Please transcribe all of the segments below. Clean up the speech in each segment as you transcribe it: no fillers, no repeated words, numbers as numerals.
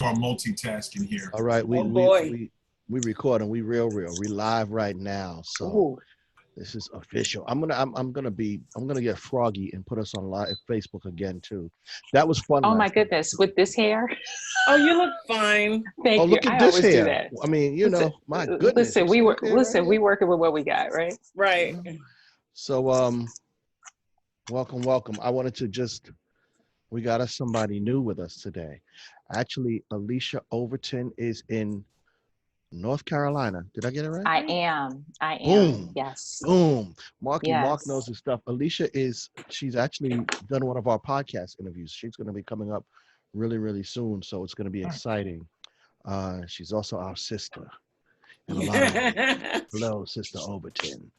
called multitasking here. All right, Oh boy. we recording. We real. We live right now. So Ooh. this is official. I'm gonna get froggy and put us on live Facebook again too. That was fun. Oh my last night. goodness, with this hair. Oh, you look fine. Thank Oh, you. look at I this always do hair. that. I mean, you know, my goodness. Listen, You we see were this hair right we here? working with what we got, right? Right. So welcome. I wanted to we got us somebody new with us today. Actually, Alicia Overton is in North Carolina. Did I get it right? I am. Boom. Yes. Boom. Mark Yes. knows his stuff. Alicia she's actually done one of our podcast interviews. She's going to be coming up really, really soon. So it's going to be exciting. She's also our sister. And a lot of hello, Sister Overton.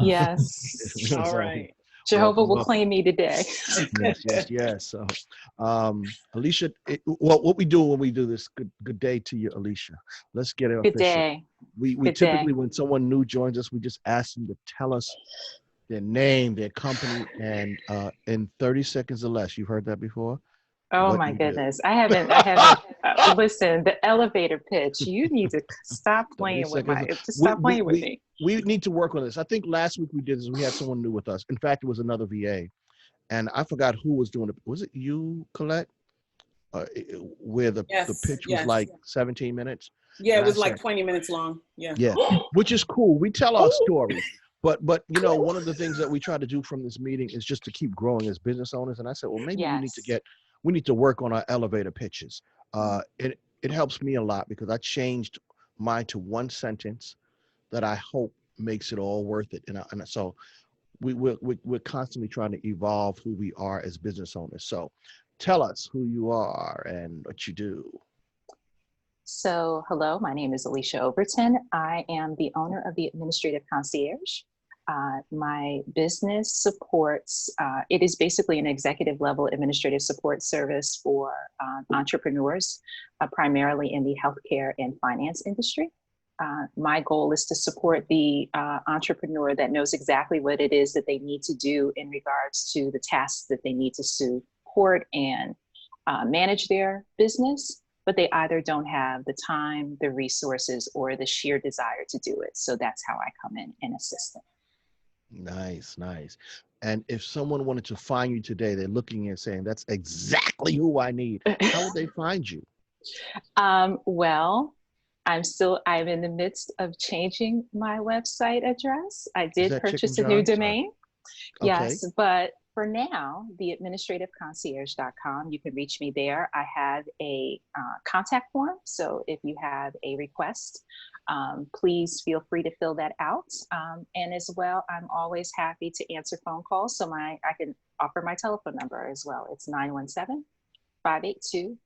Yes. All so, right. Jehovah will welcome. claim me today. Yes. So, Alicia, what we do when we do this, good day to you, Alicia. Let's get it Good official. day. We Good typically, day. when someone new joins us, we just ask them to tell us their name, their company, and in 30 seconds or less. You've heard that before? Oh What my you do. goodness. I haven't, listen, the elevator pitch, you need to stop 30 playing with seconds. just stop playing with me. We need to work on this. I think last week we did this. We had someone new with us. In fact, it was another VA. And I forgot who was doing it. Was it you, Colette? Where the pitch was like 17 minutes? Yeah, and it was I like said, 20 minutes long. Yeah. Yeah, which is cool. We tell our story. But you know, one of the things that we try to do from this meeting is just to keep growing as business owners. And I said, well, maybe we need to work on our elevator pitches. It helps me a lot because I changed mine to one sentence that I hope makes it all worth it. And so we're constantly trying to evolve who we are as business owners. So tell us who you are and what you do. So, hello, my name is Alicia Overton. I am the owner of the Administrative Concierge. My business supports, it is basically an executive level administrative support service for entrepreneurs, primarily in the healthcare and finance industry. My goal is to support the entrepreneur that knows exactly what it is that they need to do in regards to the tasks that they need to support and manage their business, but they either don't have the time, the resources, or the sheer desire to do it. So that's how I come in and assist them. Nice. And if someone wanted to find you today, they're looking and saying, that's exactly who I need. How would they find you? Well, I'm in the midst of changing my website address. I did purchase a new domain. Yes, but for now, the administrativeconcierge.com, you can reach me there. I have a contact form. So if you have a request, please feel free to fill that out. And as well, I'm always happy to answer phone calls. So I can offer my telephone number as well. It's 917-582-9727.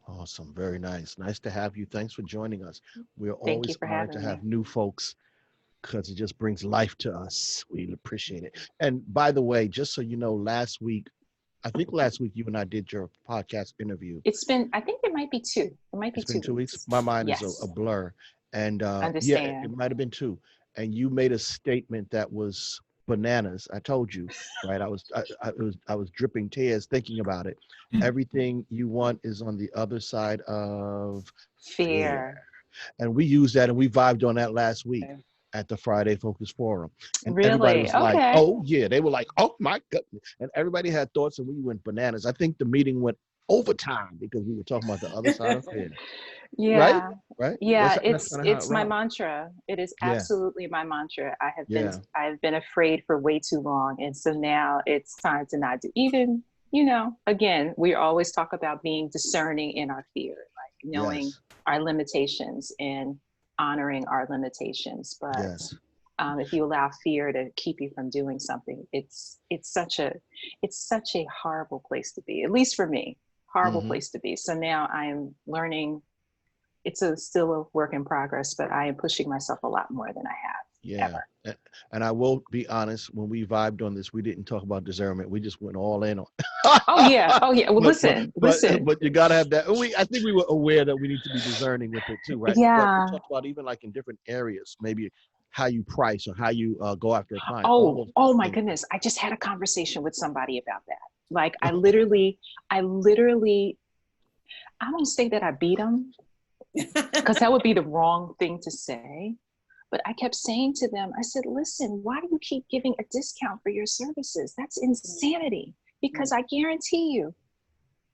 Awesome. Very nice. Nice to have you. Thanks for joining us. We're always honored to have new folks because it just brings life to us. We appreciate it. And by the way, just so you know, last week you and I did your podcast interview. I think it might be two. It might be 2 weeks. My mind is a blur. And yeah, it might have been 2. And you made a statement that was bananas. I told you, right? I was dripping tears thinking about it. Everything you want is on the other side of fear. And we used that and we vibed on that last week at the Friday Focus Forum. And everybody was like, oh yeah. They were like, oh my goodness. And everybody had thoughts and we went bananas. I think the meeting went overtime because we were talking about the other side of fear. Yeah. Right? Yeah, it's my mantra. It is absolutely my mantra. I've been afraid for way too long. And so now it's time to not do even, again, we always talk about being discerning in our fear, like knowing our limitations and honoring our limitations. But if you allow fear to keep you from doing something, it's such a horrible place to be, at least for me, horrible place to be. So now I am learning. It's still a work in progress, but I am pushing myself a lot more than I have ever. And I will be honest, when we vibed on this, we didn't talk about discernment. We just went all in on Oh yeah. Well, listen. But you got to have that. I think we were aware that we need to be discerning with it too, right? Yeah. But we talked about even like in different areas, maybe how you price or how you go after a client. Oh my goodness. I just had a conversation with somebody about that. Like I literally I won't say that I beat them, because that would be the wrong thing to say. But I kept saying to them, I said, listen, why do you keep giving a discount for your services? That's insanity. Because I guarantee you,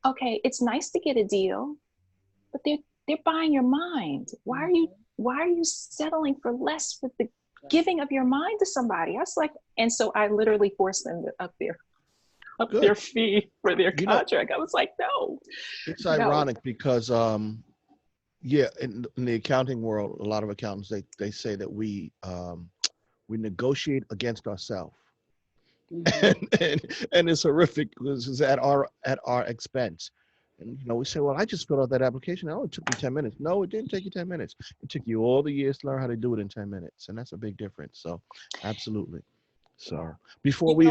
okay, it's nice to get a deal, but they're buying your mind. Why are you settling for less with the giving of your mind to somebody? I was like, and so I literally forced them to up their fee for their contract. I was like, no. It's ironic because yeah, in the accounting world, a lot of accountants they say that we negotiate against ourselves. And it's horrific because it's at our expense. And we say, well, I just filled out that application. Oh, it took me 10 minutes. No, it didn't take you 10 minutes. It took you all the years to learn how to do it in 10 minutes. And that's a big difference. So absolutely. So before we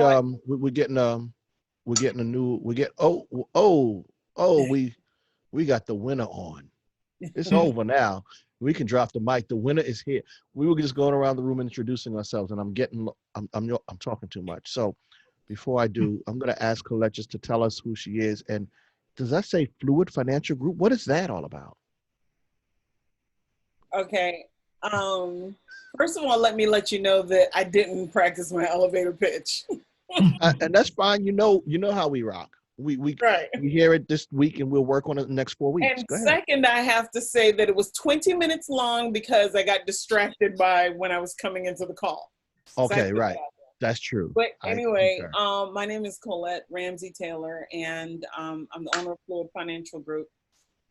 getting we got the winner on. It's over now. We can drop the mic. The winner is here. We were just going around the room introducing ourselves, and I'm talking too much. So before I do, I'm going to ask Colette just to tell us who she is. And does that say Fluid Financial Group? What is that all about? Okay. First of all, let me let you know that I didn't practice my elevator pitch. And that's fine. You know how we rock. We hear it this week, and we'll work on it the next 4 weeks. And second, I have to say that it was 20 minutes long because I got distracted by when I was coming into the call. Okay, right. That's true. But anyway, my name is Colette Ramsey Taylor, and I'm the owner of Fluid Financial Group.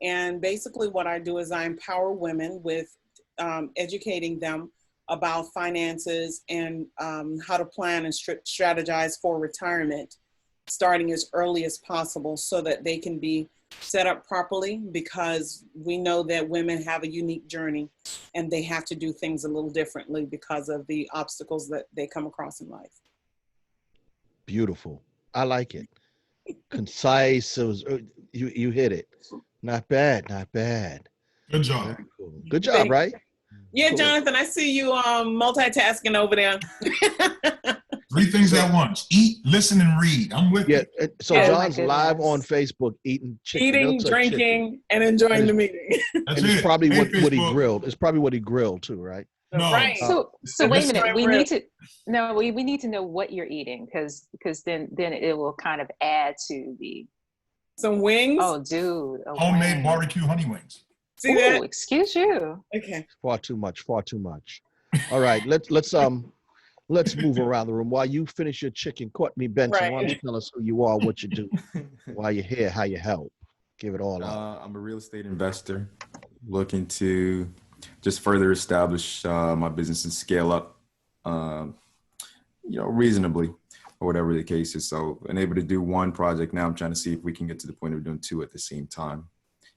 And basically what I do is I empower women with educating them about finances and how to plan and strategize for retirement, starting as early as possible so that they can be set up properly, because we know that women have a unique journey and they have to do things a little differently because of the obstacles that they come across in life. Beautiful. I like it. Concise. You hit it. Not bad. Not bad. Good job. Cool. Good job, right? Yeah, cool. Jonathan, I see you multitasking over there. 3 things at once: eat, listen, and read. I'm with you. So John's live on Facebook eating chicken. Eating, drinking, and enjoing the meeting. That's and it. It's probably Hey, what he grilled. It's probably what he grilled too, right? No. Right. So wait a minute. We need to know what you're eating, because then it will kind of add to the. Some wings. Oh, dude. Oh, Homemade barbecue honey wings. See that? Excuse you. Okay. Far too much. All right. Let's move around the room. While you finish your chicken, Courtney Benson, why don't you tell us who you are, what you do, why you're here, how you help. Give it all up. I'm a real estate investor looking to just further establish my business and scale up, reasonably, or whatever the case is. So I'm able to do one project now. I'm trying to see if we can get to the point of doing 2 at the same time.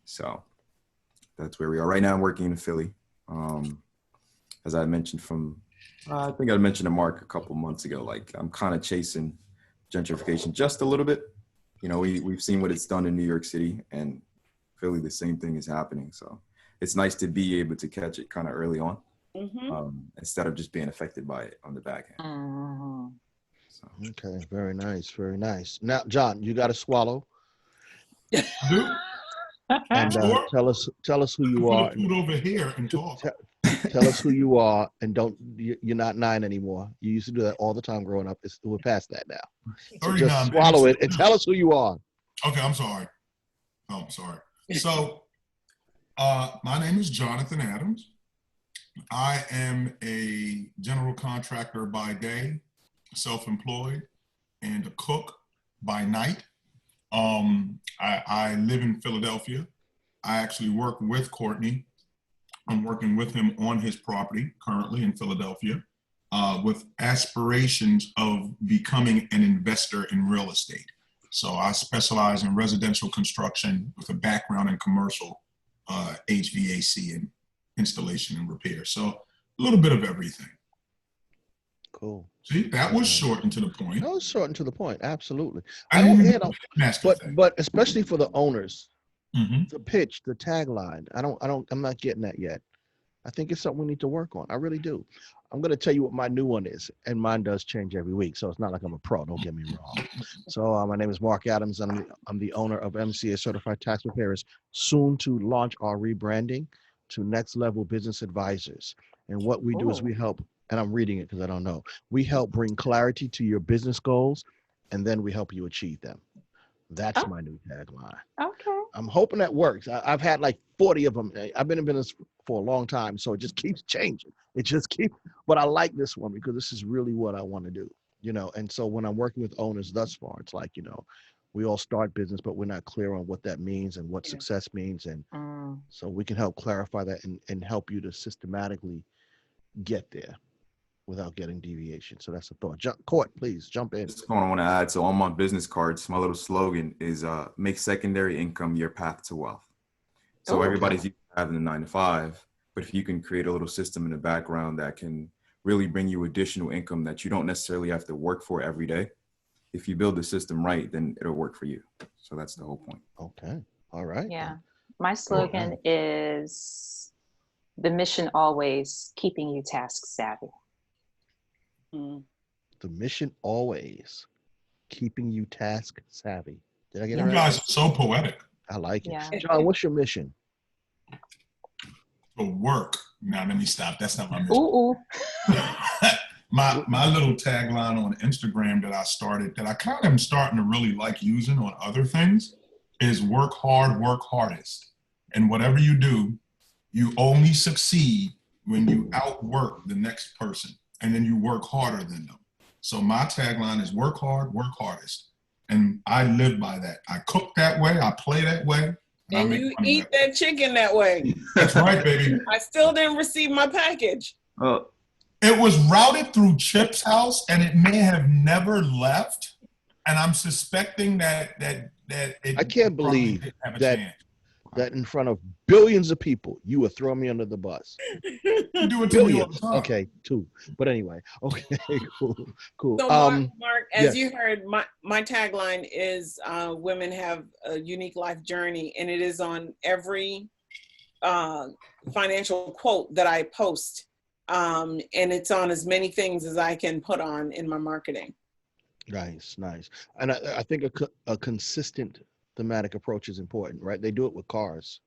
So that's where we are. Right now I'm working in Philly. As I mentioned I think I mentioned to Mark a couple months ago, like I'm kind of chasing gentrification just a little bit. We've seen what it's done in New York City, and Philly, the same thing is happening. So it's nice to be able to catch it kind of early on, instead of just being affected by it on the back end. So. Okay, very nice, very nice. Now, John, you got to swallow. And tell us who you are. Food over here and talk. Tell us who you are, and you're not 9 anymore. You used to do that all the time growing up. We're past that now. So just swallow it and tell us who you are. Okay, I'm sorry. Oh, I'm sorry. So, my name is Jonathan Adams. I am a general contractor by day, self-employed, and a cook by night. I live in Philadelphia. I actually work with Courtney. I'm working with him on his property currently in Philadelphia, with aspirations of becoming an investor in real estate. So I specialize in residential construction with a background in commercial HVAC and installation and repair. So a little bit of everything. Cool. See, that was short and to the point. That was short and to the point. Absolutely. But especially for the owners, the pitch, the tagline. I'm not getting that yet. I think it's something we need to work on. I really do. I'm going to tell you what my new one is, and mine does change every week, so it's not like I'm a pro. Don't get me wrong. So my name is Mark Adams, and I'm the owner of MCA Certified Tax Preparers, soon to launch our rebranding to Next Level Business Advisors. And what we do is we help, and I'm reading it because I don't know, we help bring clarity to your business goals, and then we help you achieve them. That's my new tagline. Okay. I'm hoping that works. I've had like 40 of them. I've been in business for a long time, so it just keeps changing. It just keeps, but I like this one because this is really what I want to do, you know? And so when I'm working with owners thus far, it's like, you know, we all start business, but we're not clear on what that means and what success means. And so we can help clarify that and help you to systematically get there without getting deviation. So that's the thought. Court, please jump in. Just what I want to add. So on my business cards, my little slogan is make secondary income your path to wealth. So everybody's used to having a 9-to-5, but if you can create a little system in the background that can really bring you additional income that you don't necessarily have to work for every day, if you build the system right, then it'll work for you. So that's the whole point. Okay. All right. Yeah. My slogan is the mission always, keeping you task savvy. The mission always, keeping you task savvy. Did I get it right? You guys are so poetic. I like it. Yeah. John, what's your mission? To work. Now let me stop. That's not my mission. Ooh. my little tagline on Instagram that I started, that I kind of am starting to really like using on other things, is work hard, work hardest. And whatever you do, you only succeed when you outwork the next person, and then you work harder than them. So my tagline is work hard, work hardest. And I live by that. I cook that way, I play that way. And you eat that chicken that way. That's right, baby. I still didn't receive my package. It was routed through Chip's house, and it may have never left. And I'm suspecting that it, I can't believe that in front of billions of people, you would throw me under the bus. You do it to billions. me all the time. Okay, 2. But anyway, okay, cool. So Mark, as you heard, my tagline is women have a unique life journey, and it is on every financial quote that I post. And it's on as many things as I can put on in my marketing. Nice. And I think a consistent thematic approach is important, right? They do it with cars,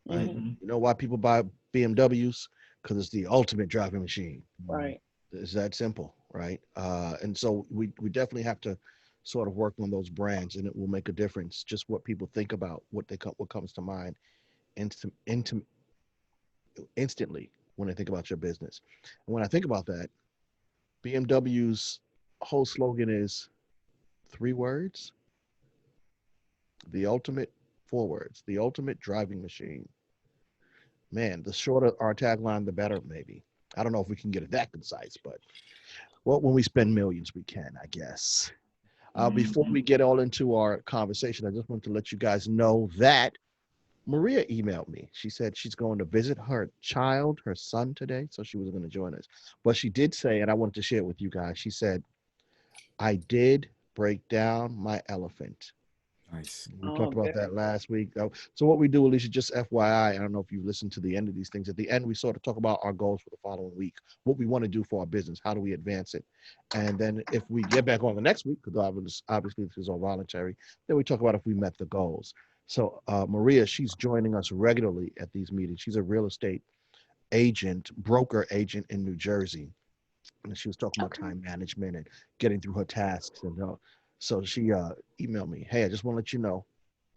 right? You know why people buy BMWs? Because it's the ultimate driving machine. Right. It's that simple, right? And so we definitely have to sort of work on those brands, and it will make a difference. Just what people think about, what comes to mind instantly when they think about your business. And when I think about that, BMW's whole slogan is 3 words. The ultimate, 4 words, the ultimate driving machine. Man, the shorter our tagline, the better, maybe. I don't know if we can get it that concise, but when we spend millions, we can, I guess. Before we get all into our conversation, I just want to let you guys know that Maria emailed me. She said she's going to visit her son today, so she was going to join us. But she did say, and I wanted to share it with you guys, she said, I did break down my elephant. Nice. We talked about that last week. So what we do, Alicia, just FYI, I don't know if you listened to the end of these things. At the end, we sort of talk about our goals for the following week, what we want to do for our business, how do we advance it. And then if we get back on the next week, because obviously this is all voluntary, then we talk about if we met the goals. So Maria, she's joining us regularly at these meetings. She's a real estate broker agent in New Jersey. And she was talking about time management and getting through her tasks. And so she emailed me, hey, I just want to let you know,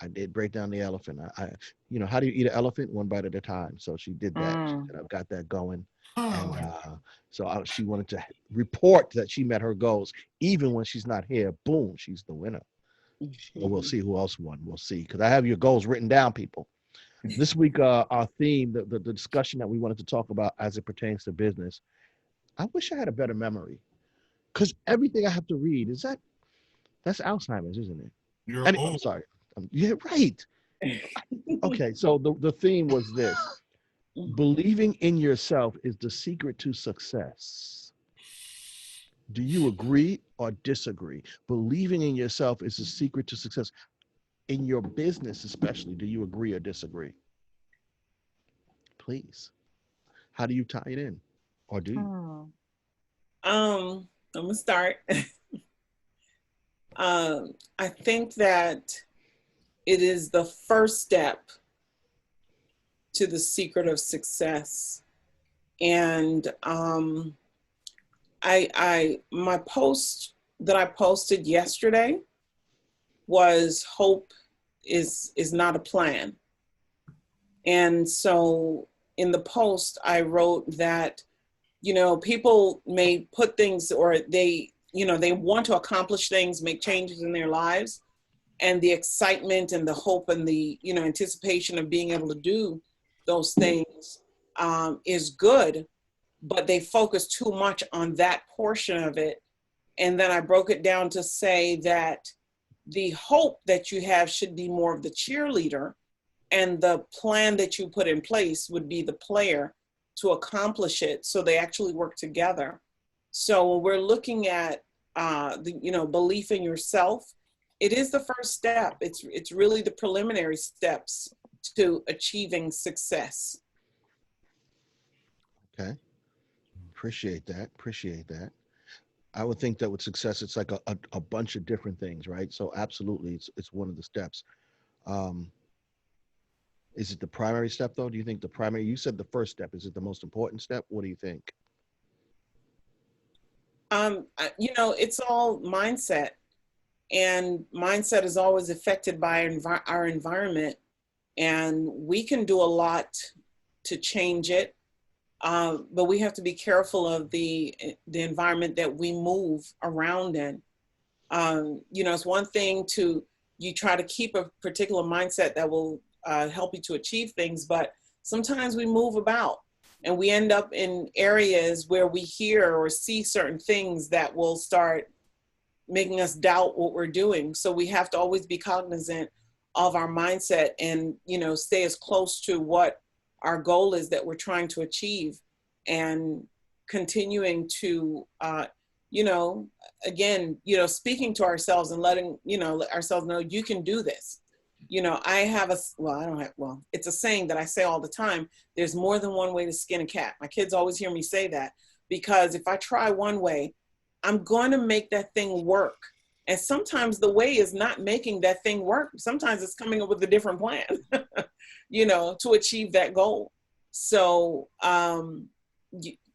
I did break down the elephant. How do you eat an elephant? 1 bite at a time. So she did that. She said, I've got that going. And she wanted to report that she met her goals. Even when she's not here, boom, she's the winner. Well, we'll see who else won. We'll see. Because I have your goals written down, people. This week, our theme, the discussion that we wanted to talk about as it pertains to business, I wish I had a better memory. Because everything I have to read, that's Alzheimer's, isn't it? I'm sorry. Yeah, right. Okay, so the theme was this. Believing in yourself is the secret to success. Do you agree or disagree? Believing in yourself is the secret to success. In your business especially, do you agree or disagree? Please. How do you tie it in, or do you? I'm gonna start. I think that it is the first step to the secret of success. And my post that I posted yesterday was hope is not a plan. And so in the post, I wrote that, people may put things, or they want to accomplish things, make changes in their lives. And the excitement and the hope and the, anticipation of being able to do those things is good, but they focus too much on that portion of it. And then I broke it down to say that the hope that you have should be more of the cheerleader, and the plan that you put in place would be the player to accomplish it. So they actually work together. So when we're looking at belief in yourself, it is the first step. It's really the preliminary steps to achieving success. Okay. Appreciate that. I would think that with success, it's like a bunch of different things, right? So absolutely, it's one of the steps. Is it the primary step though? Do you think you said the first step, is it the most important step? What do you think? It's all mindset, and mindset is always affected by our environment, and we can do a lot to change it. But we have to be careful of the environment that we move around in. It's one thing you try to keep a particular mindset that will help you to achieve things, but sometimes we move about and we end up in areas where we hear or see certain things that will start making us doubt what we're doing. So we have to always be cognizant of our mindset and, stay as close to what our goal is that we're trying to achieve, and continuing to, again, speaking to ourselves and letting, ourselves know you can do this. It's a saying that I say all the time. There's more than one way to skin a cat. My kids always hear me say that, because if I try one way, I'm going to make that thing work. And sometimes the way is not making that thing work. Sometimes it's coming up with a different plan, to achieve that goal. So,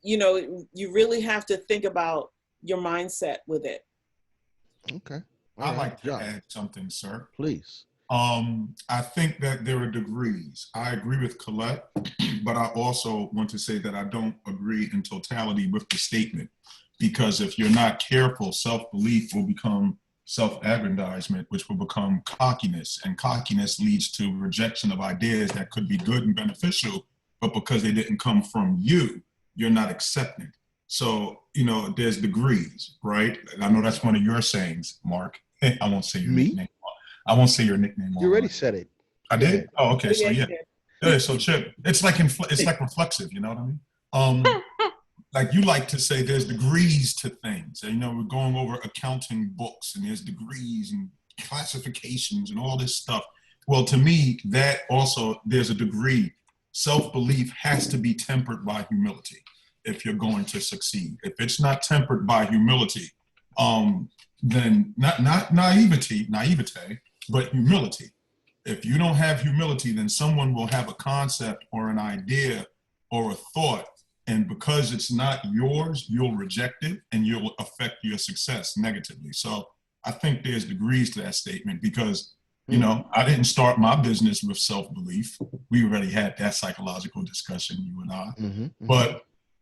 you really have to think about your mindset with it. Okay. I'd like to add something, sir. Please. I think that there are degrees. I agree with Colette, but I also want to say that I don't agree in totality with the statement, because if you're not careful, self-belief will become self-aggrandizement, which will become cockiness, and cockiness leads to rejection of ideas that could be good and beneficial, but because they didn't come from you, you're not accepting. So, there's degrees, right? I know that's one of your sayings, Mark. I won't say your nickname. I won't say your nickname. You already said it. I did? Oh, okay. So yeah. So Chip, it's like reflexive, you know what I mean? Like you like to say there's degrees to things. And, we're going over accounting books and there's degrees and classifications and all this stuff. Well, to me, that also, there's a degree. Self-belief has to be tempered by humility if you're going to succeed. If it's not tempered by humility, then not naivete, but humility. If you don't have humility, then someone will have a concept or an idea or a thought, and because it's not yours, you'll reject it and you'll affect your success negatively. So I think there's degrees to that statement, because I didn't start my business with self-belief. We already had that psychological discussion, you and I. Mm-hmm.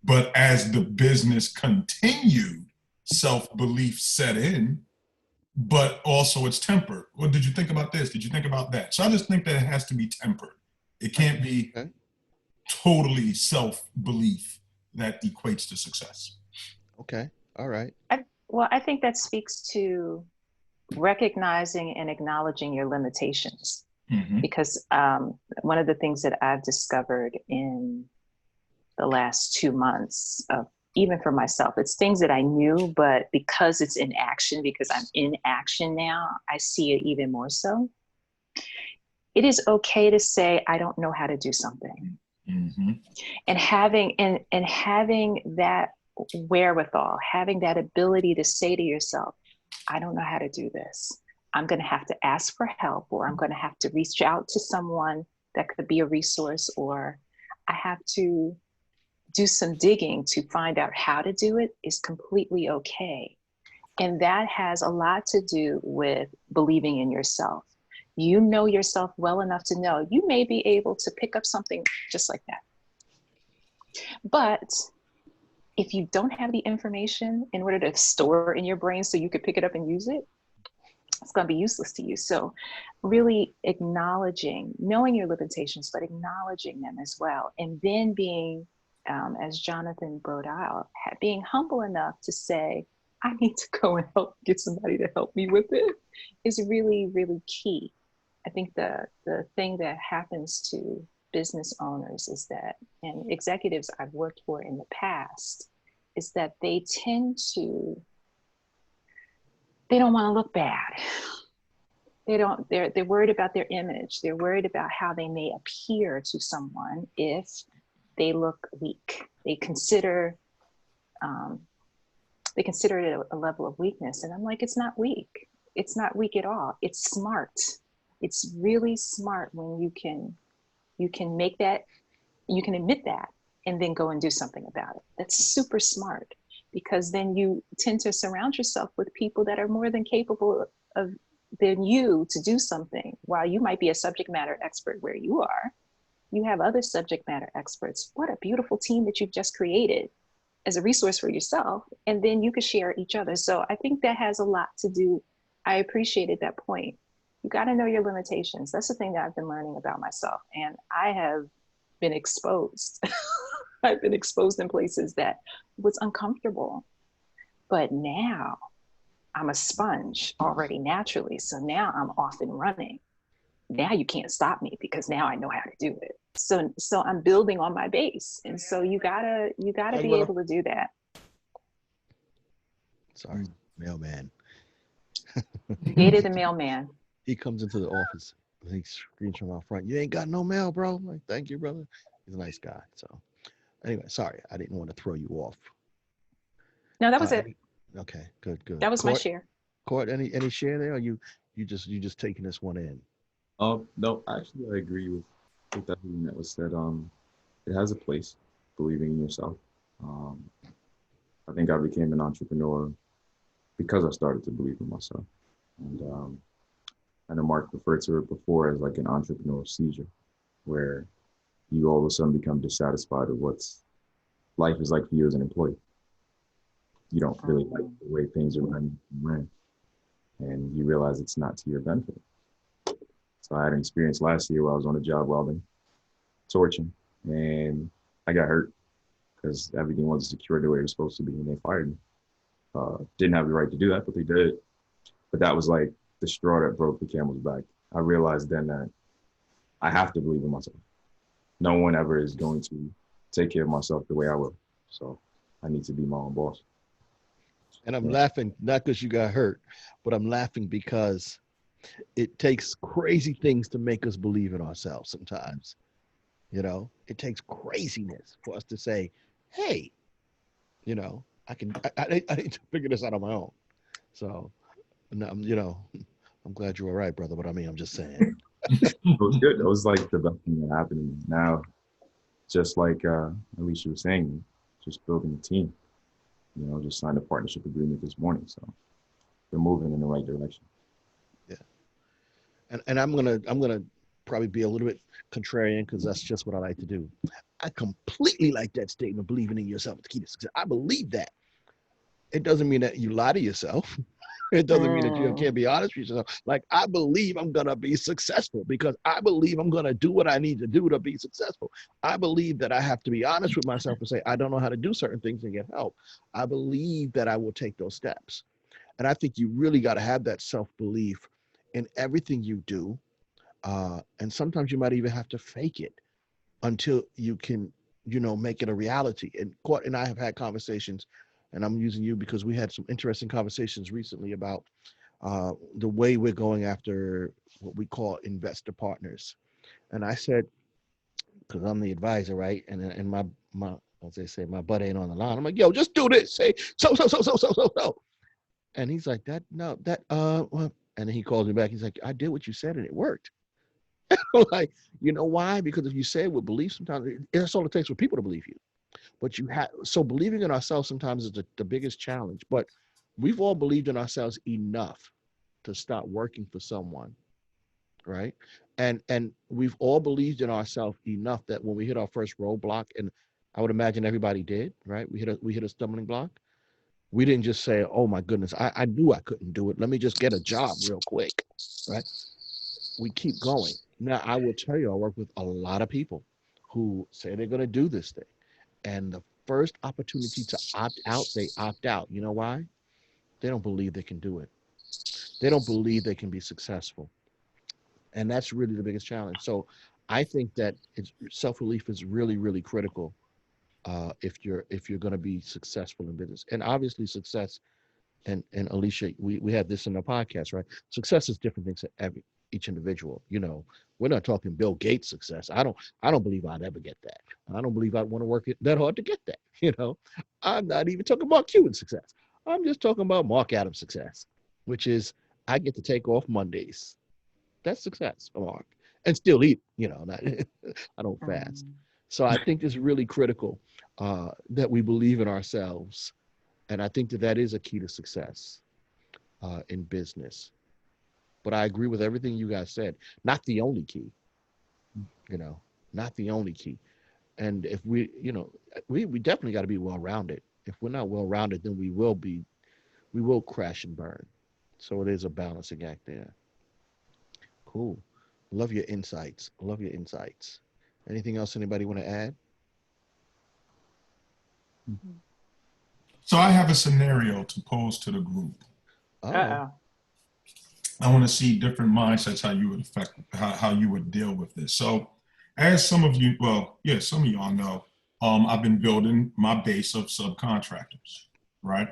But as the business continued, self-belief set in, but also it's tempered. Well, did you think about this? Did you think about that? So I just think that it has to be tempered. It can't be totally self-belief that equates to success. Okay. All right. I think that speaks to recognizing and acknowledging your limitations. Mm-hmm. Because one of the things that I've discovered in the last 2 months, even for myself, it's things that I knew, but because it's in action, because I'm in action now, I see it even more so. It is okay to say, I don't know how to do something. Mm-hmm. And having that wherewithal, having that ability to say to yourself, I don't know how to do this. I'm going to have to ask for help, or I'm going to have to reach out to someone that could be a resource, or I have to do some digging to find out how to do it, is completely okay. And that has a lot to do with believing in yourself. You know yourself well enough to know you may be able to pick up something just like that. But if you don't have the information in order to store in your brain so you could pick it up and use it, it's going to be useless to you. So really acknowledging, knowing your limitations, but acknowledging them as well. And then being, as Jonathan brought out, being humble enough to say, I need to go and get somebody to help me with it, is really, really key. I think the thing that happens to business owners is that, and executives I've worked for in the past, is that they don't want to look bad. They're worried about their image. They're worried about how they may appear to someone if they look weak. They consider it a level of weakness. And I'm like, it's not weak. It's not weak at all. It's smart. It's really smart when you can make that, you can admit that, and then go and do something about it. That's super smart, because then you tend to surround yourself with people that are more than capable than you to do something. While you might be a subject matter expert where you are, you have other subject matter experts. What a beautiful team that you've just created as a resource for yourself, and then you could share each other. So I think that has a lot to do. I appreciated that point. You got to know your limitations. That's the thing that I've been learning about myself. And I have been exposed. I've been exposed in places that was uncomfortable. But now I'm a sponge already naturally. So now I'm off and running. Now you can't stop me, because now I know how to do it. So I'm building on my base. And so you gotta be able to do that. Sorry, mailman. Created the mailman. He comes into the office. He screams from out front, "You ain't got no mail, bro." I'm like, "Thank you, brother." He's a nice guy. So anyway, sorry, I didn't want to throw you off. No, that was it. Okay, good. That was my share. Court, any share there? Or you just taking this one in? No, actually, I agree with everything that was said. It has a place, believing in yourself. I think I became an entrepreneur because I started to believe in myself. And I know Mark referred to it before as like an entrepreneur seizure, where you all of a sudden become dissatisfied with what life is like for you as an employee. You don't really like the way things are ran, and you realize it's not to your benefit. So I had an experience last year where I was on a job welding, torching, and I got hurt because everything wasn't secured the way it was supposed to be, and they fired me. Didn't have the right to do that, but they did. But that was like the straw that broke the camel's back. I realized then that I have to believe in myself. No one ever is going to take care of myself the way I will. So I need to be my own boss. And I'm laughing, not because you got hurt, but I'm laughing because it takes crazy things to make us believe in ourselves sometimes. You know, it takes craziness for us to say, hey, you know, I need to figure this out on my own. So, you know, I'm glad you're all right, brother. But I mean, I'm just saying. It was good. It was like the best thing that happened to me. Now, just like Alicia was saying, just building a team. You know, just signed a partnership agreement this morning. So they're moving in the right direction. Yeah. And I'm gonna probably be a little bit contrarian, because that's just what I like to do. I completely like that statement, believing in yourself is the key to success. I believe that. It doesn't mean that you lie to yourself. It doesn't mean that you can't be honest with yourself. Like, I believe I'm going to be successful because I believe I'm going to do what I need to do to be successful. I believe that I have to be honest with myself and say, I don't know how to do certain things and get help. I believe that I will take those steps. And I think you really got to have that self-belief in everything you do. And sometimes you might even have to fake it until you can, you know, make it a reality. And Court and I have had conversations, and I'm using you because we had some interesting conversations recently about the way we're going after what we call investor partners. And I said, because I'm the advisor, right? And my as they say, my butt ain't on the line. I'm like, yo, just do this. Say so. And he's like, that no, that well. And then he calls me back. He's like, I did what you said and it worked. Like, you know why? Because if you say it with belief, sometimes that's all it takes for people to believe you. But you have so believing in ourselves sometimes is the biggest challenge. But we've all believed in ourselves enough to stop working for someone, right? And we've all believed in ourselves enough that when we hit our first roadblock, and I would imagine everybody did, right? We hit a stumbling block. We didn't just say, oh my goodness, I knew I couldn't do it. Let me just get a job real quick, right? We keep going. Now, I will tell you, I work with a lot of people who say they're going to do this thing. And the first opportunity to opt out, they opt out. You know why? They don't believe they can do it. They don't believe they can be successful. And that's really the biggest challenge. So I think that self-belief is really, really critical if you're going to be successful in business. And obviously success, and Alicia, we have this in the podcast, right? Success is different things to each individual. You know, we're not talking Bill Gates success. I don't believe I'd ever get that. I don't believe I'd want to work it that hard to get that. You know, I'm not even talking about Cuban success. I'm just talking about Mark Adams success, which is I get to take off Mondays. That's success for Mark, and still eat. You know, I don't fast. So I think it's really critical that we believe in ourselves, and I think that is a key to success in business. But I agree with everything you guys said. Not the only key, you know, not the only key. And if we, you know, we definitely got to be well-rounded. If we're not well-rounded, then we will crash and burn. So it is a balancing act there. Cool. Love your insights. Love your insights. Anything else anybody want to add? So I have a scenario to pose to the group. Oh. I want to see different mindsets, how you would deal with this. So as some of you, some of y'all know, I've been building my base of subcontractors, right?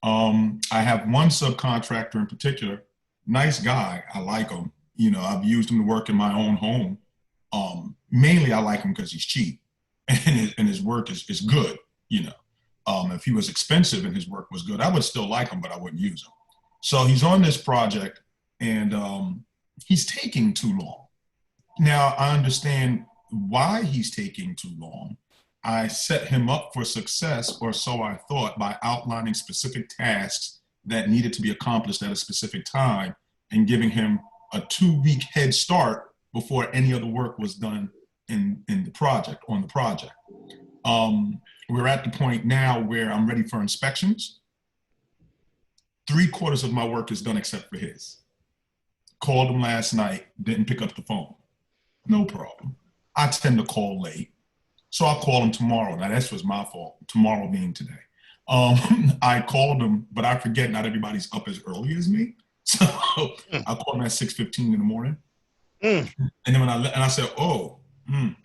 I have one subcontractor in particular, nice guy. I like him. You know, I've used him to work in my own home. Mainly I like him because he's cheap and his work is good, you know. If he was expensive and his work was good, I would still like him, but I wouldn't use him. So he's on this project and he's taking too long. Now I understand why he's taking too long. I set him up for success, or so I thought, by outlining specific tasks that needed to be accomplished at a specific time and giving him a 2-week head start before any other work was done on the project. We're at the point now where I'm ready for inspections. 3/4 of my work is done except for his. Called him last night, didn't pick up the phone. No problem. I tend to call late, so I'll call him tomorrow. Now this was my fault, tomorrow being today. I called him, but I forget not everybody's up as early as me. So I called him at 6:15 in the morning. And then I said,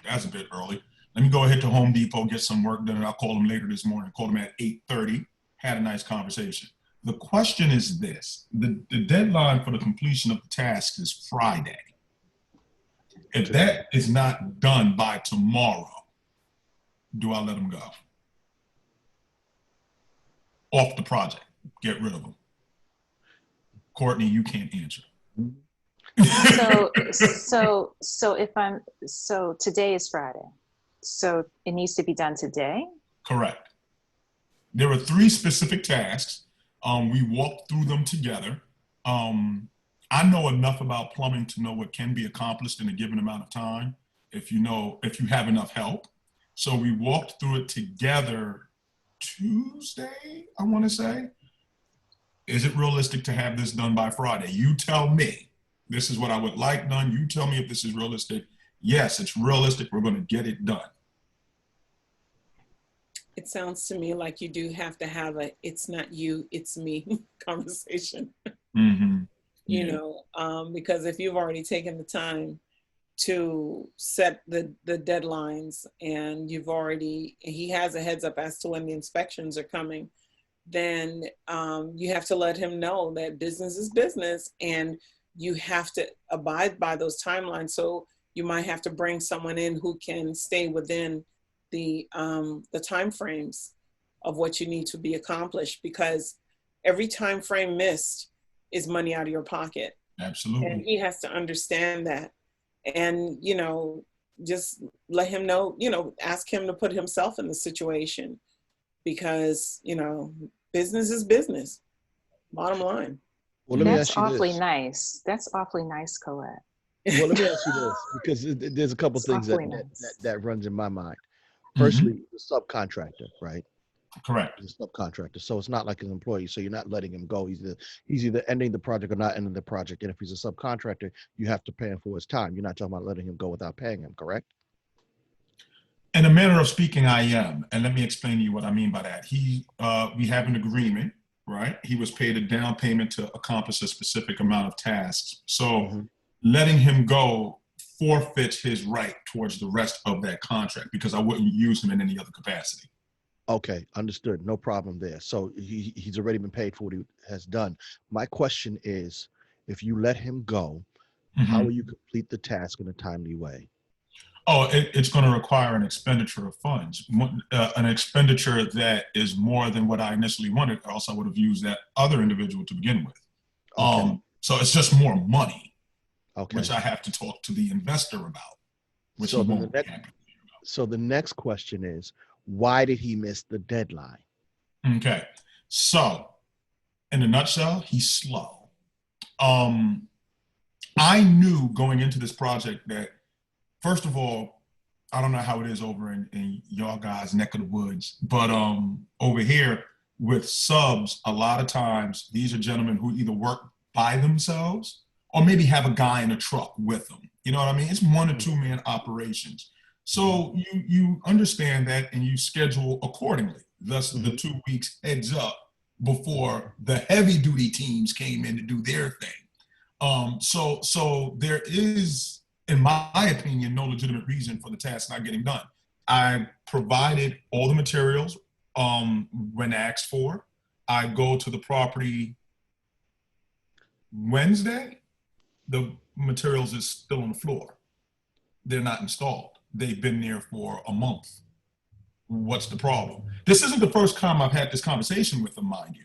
that's a bit early. Let me go ahead to Home Depot, get some work done, and I'll call him later this morning. Called him at 8:30, had a nice conversation. The question is this: the deadline for the completion of the task is Friday. If that is not done by tomorrow, do I let him go? Off the project, get rid of him. Courtney, you can't answer. So today is Friday. So it needs to be done today? Correct. There were 3 specific tasks. We walked through them together. I know enough about plumbing to know what can be accomplished in a given amount of time if you have enough help. So we walked through it together Tuesday, I want to say. Is it realistic to have this done by Friday? You tell me. This is what I would like done. You tell me if this is realistic. Yes, it's realistic. We're going to get it done. It sounds to me like you do have to have a "it's not you, it's me" conversation. Mm-hmm. You know, because if you've already taken the time to set the deadlines and he has a heads up as to when the inspections are coming, then you have to let him know that business is business and you have to abide by those timelines. So you might have to bring someone in who can stay within the time frames of what you need to be accomplished, because every time frame missed is money out of your pocket. Absolutely. And he has to understand that. And, you know, just let him know, you know, ask him to put himself in the situation, because, you know, business is business, bottom line. Well, let me That's ask you awfully this. nice. That's awfully nice, Colette. Well, let me ask you this, because there's a couple It's things awfully nice. that runs in my mind. Mm-hmm. Firstly, the subcontractor, right? Correct. He's a subcontractor, so it's not like an employee. So you're not letting him go. He's either ending the project or not ending the project. And if he's a subcontractor, you have to pay him for his time. You're not talking about letting him go without paying him, correct? In a manner of speaking, I am, and let me explain to you what I mean by that. We have an agreement, right? He was paid a down payment to accomplish a specific amount of tasks. So letting him go forfeits his right towards the rest of that contract, because I wouldn't use him in any other capacity. Okay, understood. No problem there. So he's already been paid for what he has done. My question is, if you let him go, how will you complete the task in a timely way? Oh, it's going to require an expenditure of funds, an expenditure that is more than what I initially wanted, or else I would have used that other individual to begin with. Okay. So it's just more money, Okay. which I have to talk to the investor about, which So he then won't be happy about. So the next question is, why did he miss the deadline? Okay. So in a nutshell, he's slow. I knew going into this project that, first of all, I don't know how it is over in y'all guys' neck of the woods, but over here with subs, a lot of times these are gentlemen who either work by themselves or maybe have a guy in a truck with them. You know what I mean? It's 1 or 2 man operations. So you understand that and you schedule accordingly. Thus the 2 weeks heads up before the heavy duty teams came in to do their thing. So there is, in my opinion, no legitimate reason for the task not getting done. I provided all the materials when asked for. I go to the property Wednesday. The materials is still on the floor. They're not installed. They've been there for a month. What's the problem? This isn't the first time I've had this conversation with them, mind you.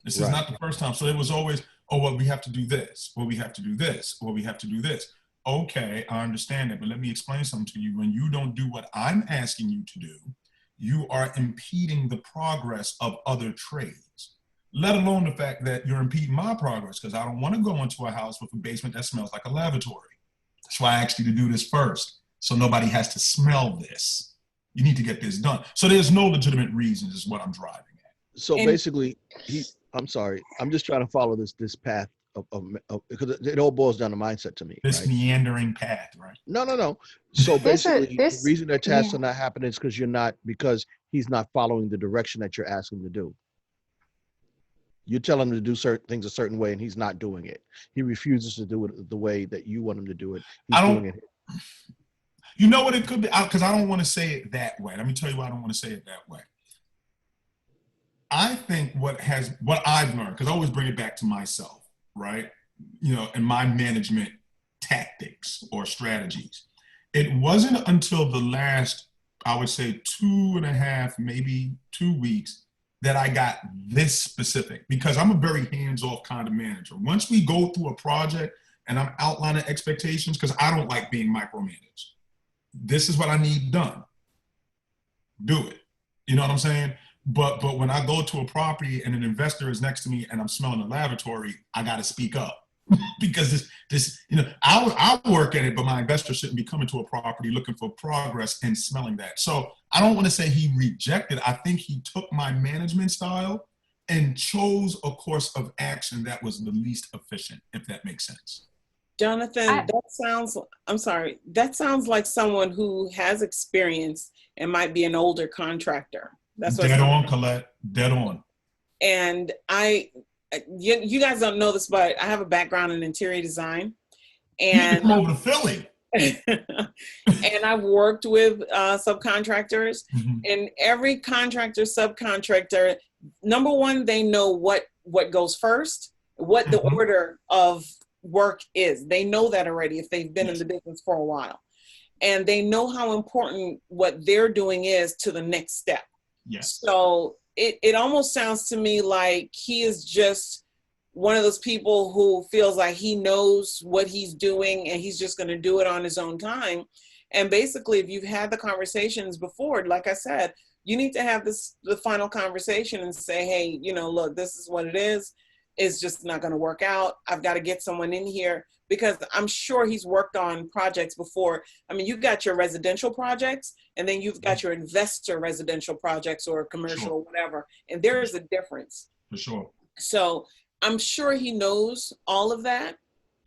This is not the first time. So it was always, oh, well, we have to do this. Well, we have to do this. Well, we have to do this. Okay, I understand that, but let me explain something to you. When you don't do what I'm asking you to do, you are impeding the progress of other trades, let alone the fact that you're impeding my progress, because I don't want to go into a house with a basement that smells like a lavatory. That's why I asked you to do this first, so nobody has to smell this. You need to get this done. So there's no legitimate reasons is what I'm driving at. So basically, I'm sorry, I'm just trying to follow this path of because it all boils down to mindset to me. This right? meandering path, right? No. So basically, the reason that tasks are not happening is because he's not following the direction that you're asking him to do. You tell him to do certain things a certain way, and he's not doing it. He refuses to do it the way that you want him to do it. He's doing it. You know what it could be? Because I don't want to say it that way. Let me tell you why I don't want to say it that way. I think what I've learned, because I always bring it back to myself, right? You know, in my management tactics or strategies. It wasn't until the last, I would say 2.5, maybe 2 weeks, that I got this specific, because I'm a very hands-off kind of manager. Once we go through a project and I'm outlining expectations, because I don't like being micromanaged. This is what I need done. Do it. You know what I'm saying? But when I go to a property and an investor is next to me and I'm smelling a lavatory, I got to speak up. Because this, you know, I'll work at it, but my investor shouldn't be coming to a property looking for progress and smelling that. So I don't want to say he rejected. I think he took my management style and chose a course of action that was the least efficient, if that makes sense. Jonathan, that sounds like someone who has experience and might be an older contractor. That's what dead on, Colette, dead on. And you guys don't know this, but I have a background in interior design. And you come over to Philly. And I've worked with subcontractors, and every contractor, subcontractor, number one, they know what goes first, what the order of work is. They know that already if they've been in the business for a while. And they know how important what they're doing is to the next step. Yes. So it almost sounds to me like he is just one of those people who feels like he knows what he's doing and he's just going to do it on his own time. And basically, if you've had the conversations before, like I said, you need to have the final conversation and say, hey, look, this is what it is. It's just not going to work out. I've got to get someone in here, because I'm sure he's worked on projects before. I mean, you've got your residential projects, and then you've got your investor residential projects or commercial or whatever. And there is a difference. For sure. So I'm sure he knows all of that.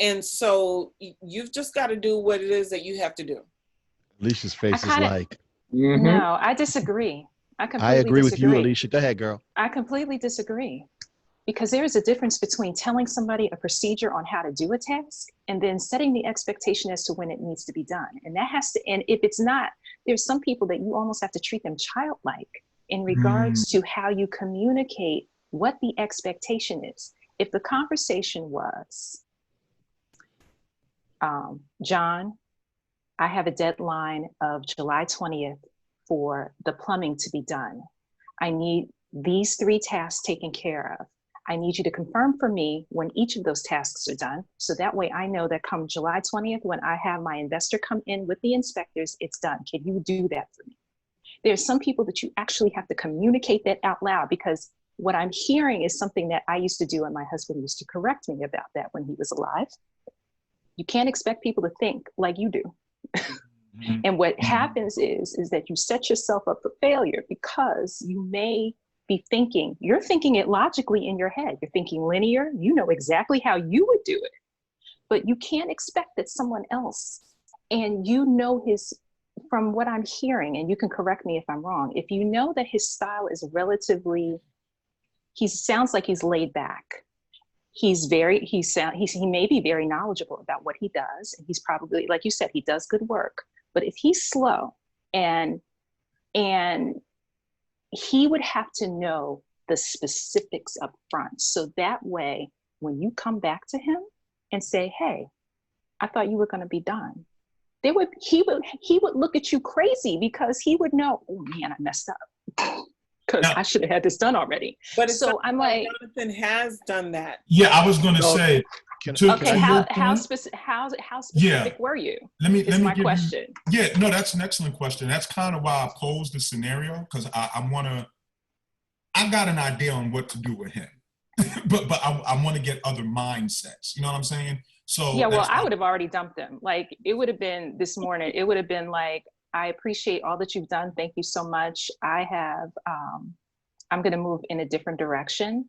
And so you've just got to do what it is that you have to do. Alicia's face is like. No, I disagree. I agree with you, Alicia. Go ahead, girl. I completely disagree. Because there is a difference between telling somebody a procedure on how to do a task and then setting the expectation as to when it needs to be done. And that has to, and if it's not, there's some people that you almost have to treat them childlike in regards to how you communicate what the expectation is. If the conversation was, John, I have a deadline of July 20th for the plumbing to be done. I need these 3 tasks taken care of. I need you to confirm for me when each of those tasks are done. So that way I know that come July 20th, when I have my investor come in with the inspectors, it's done. Can you do that for me? There's some people that you actually have to communicate that out loud, because what I'm hearing is something that I used to do and my husband used to correct me about that when he was alive. You can't expect people to think like you do. And what happens is that you set yourself up for failure, because you may be thinking, you're thinking it logically in your head. You're thinking linear, you know exactly how you would do it, but you can't expect that someone else, and from what I'm hearing, and you can correct me if I'm wrong, if you know that his style is relatively, he sounds like he's laid back. He may be very knowledgeable about what he does. And he's probably, like you said, he does good work, but if he's slow and he would have to know the specifics up front. So that way, when you come back to him and say, hey, I thought you were going to be done, he would look at you crazy, because he would know, oh man, I messed up, because I should have had this done already. But so I'm like, Jonathan has done that. Yeah, I was going to say. How specific were you? Let me my question. That's an excellent question. That's kind of why I posed the scenario, because I got an idea on what to do with him, but I want to get other mindsets. You know what I'm saying? So yeah, well, I would have already dumped him. Like, it would have been this morning. It would have been like, I appreciate all that you've done. Thank you so much. I'm going to move in a different direction.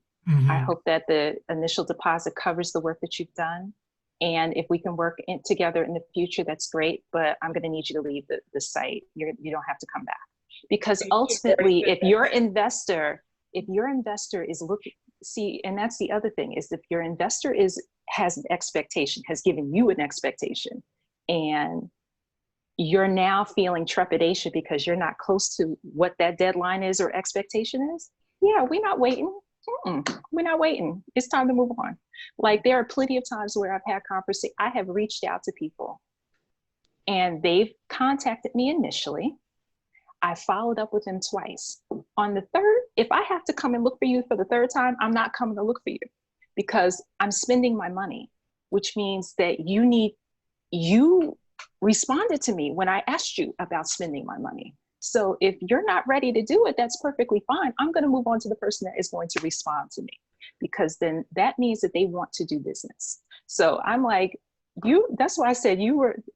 I hope that the initial deposit covers the work that you've done. And if we can work together in the future, that's great. But I'm going to need you to leave the site. You don't have to come back. Because ultimately, if your investor is looking, and that's the other thing, is if your investor has an expectation, has given you an expectation, and you're now feeling trepidation because you're not close to what that deadline is or expectation is, yeah, we're not waiting. We're not waiting. It's time to move on. Like, there are plenty of times where I've had conversations. I have reached out to people and they've contacted me initially. I followed up with them twice. On the third, if I have to come and look for you for the third time, I'm not coming to look for you, because I'm spending my money, which means that you responded to me when I asked you about spending my money. So if you're not ready to do it, that's perfectly fine. I'm going to move on to the person that is going to respond to me, because then that means that they want to do business. So I'm like, that's why I said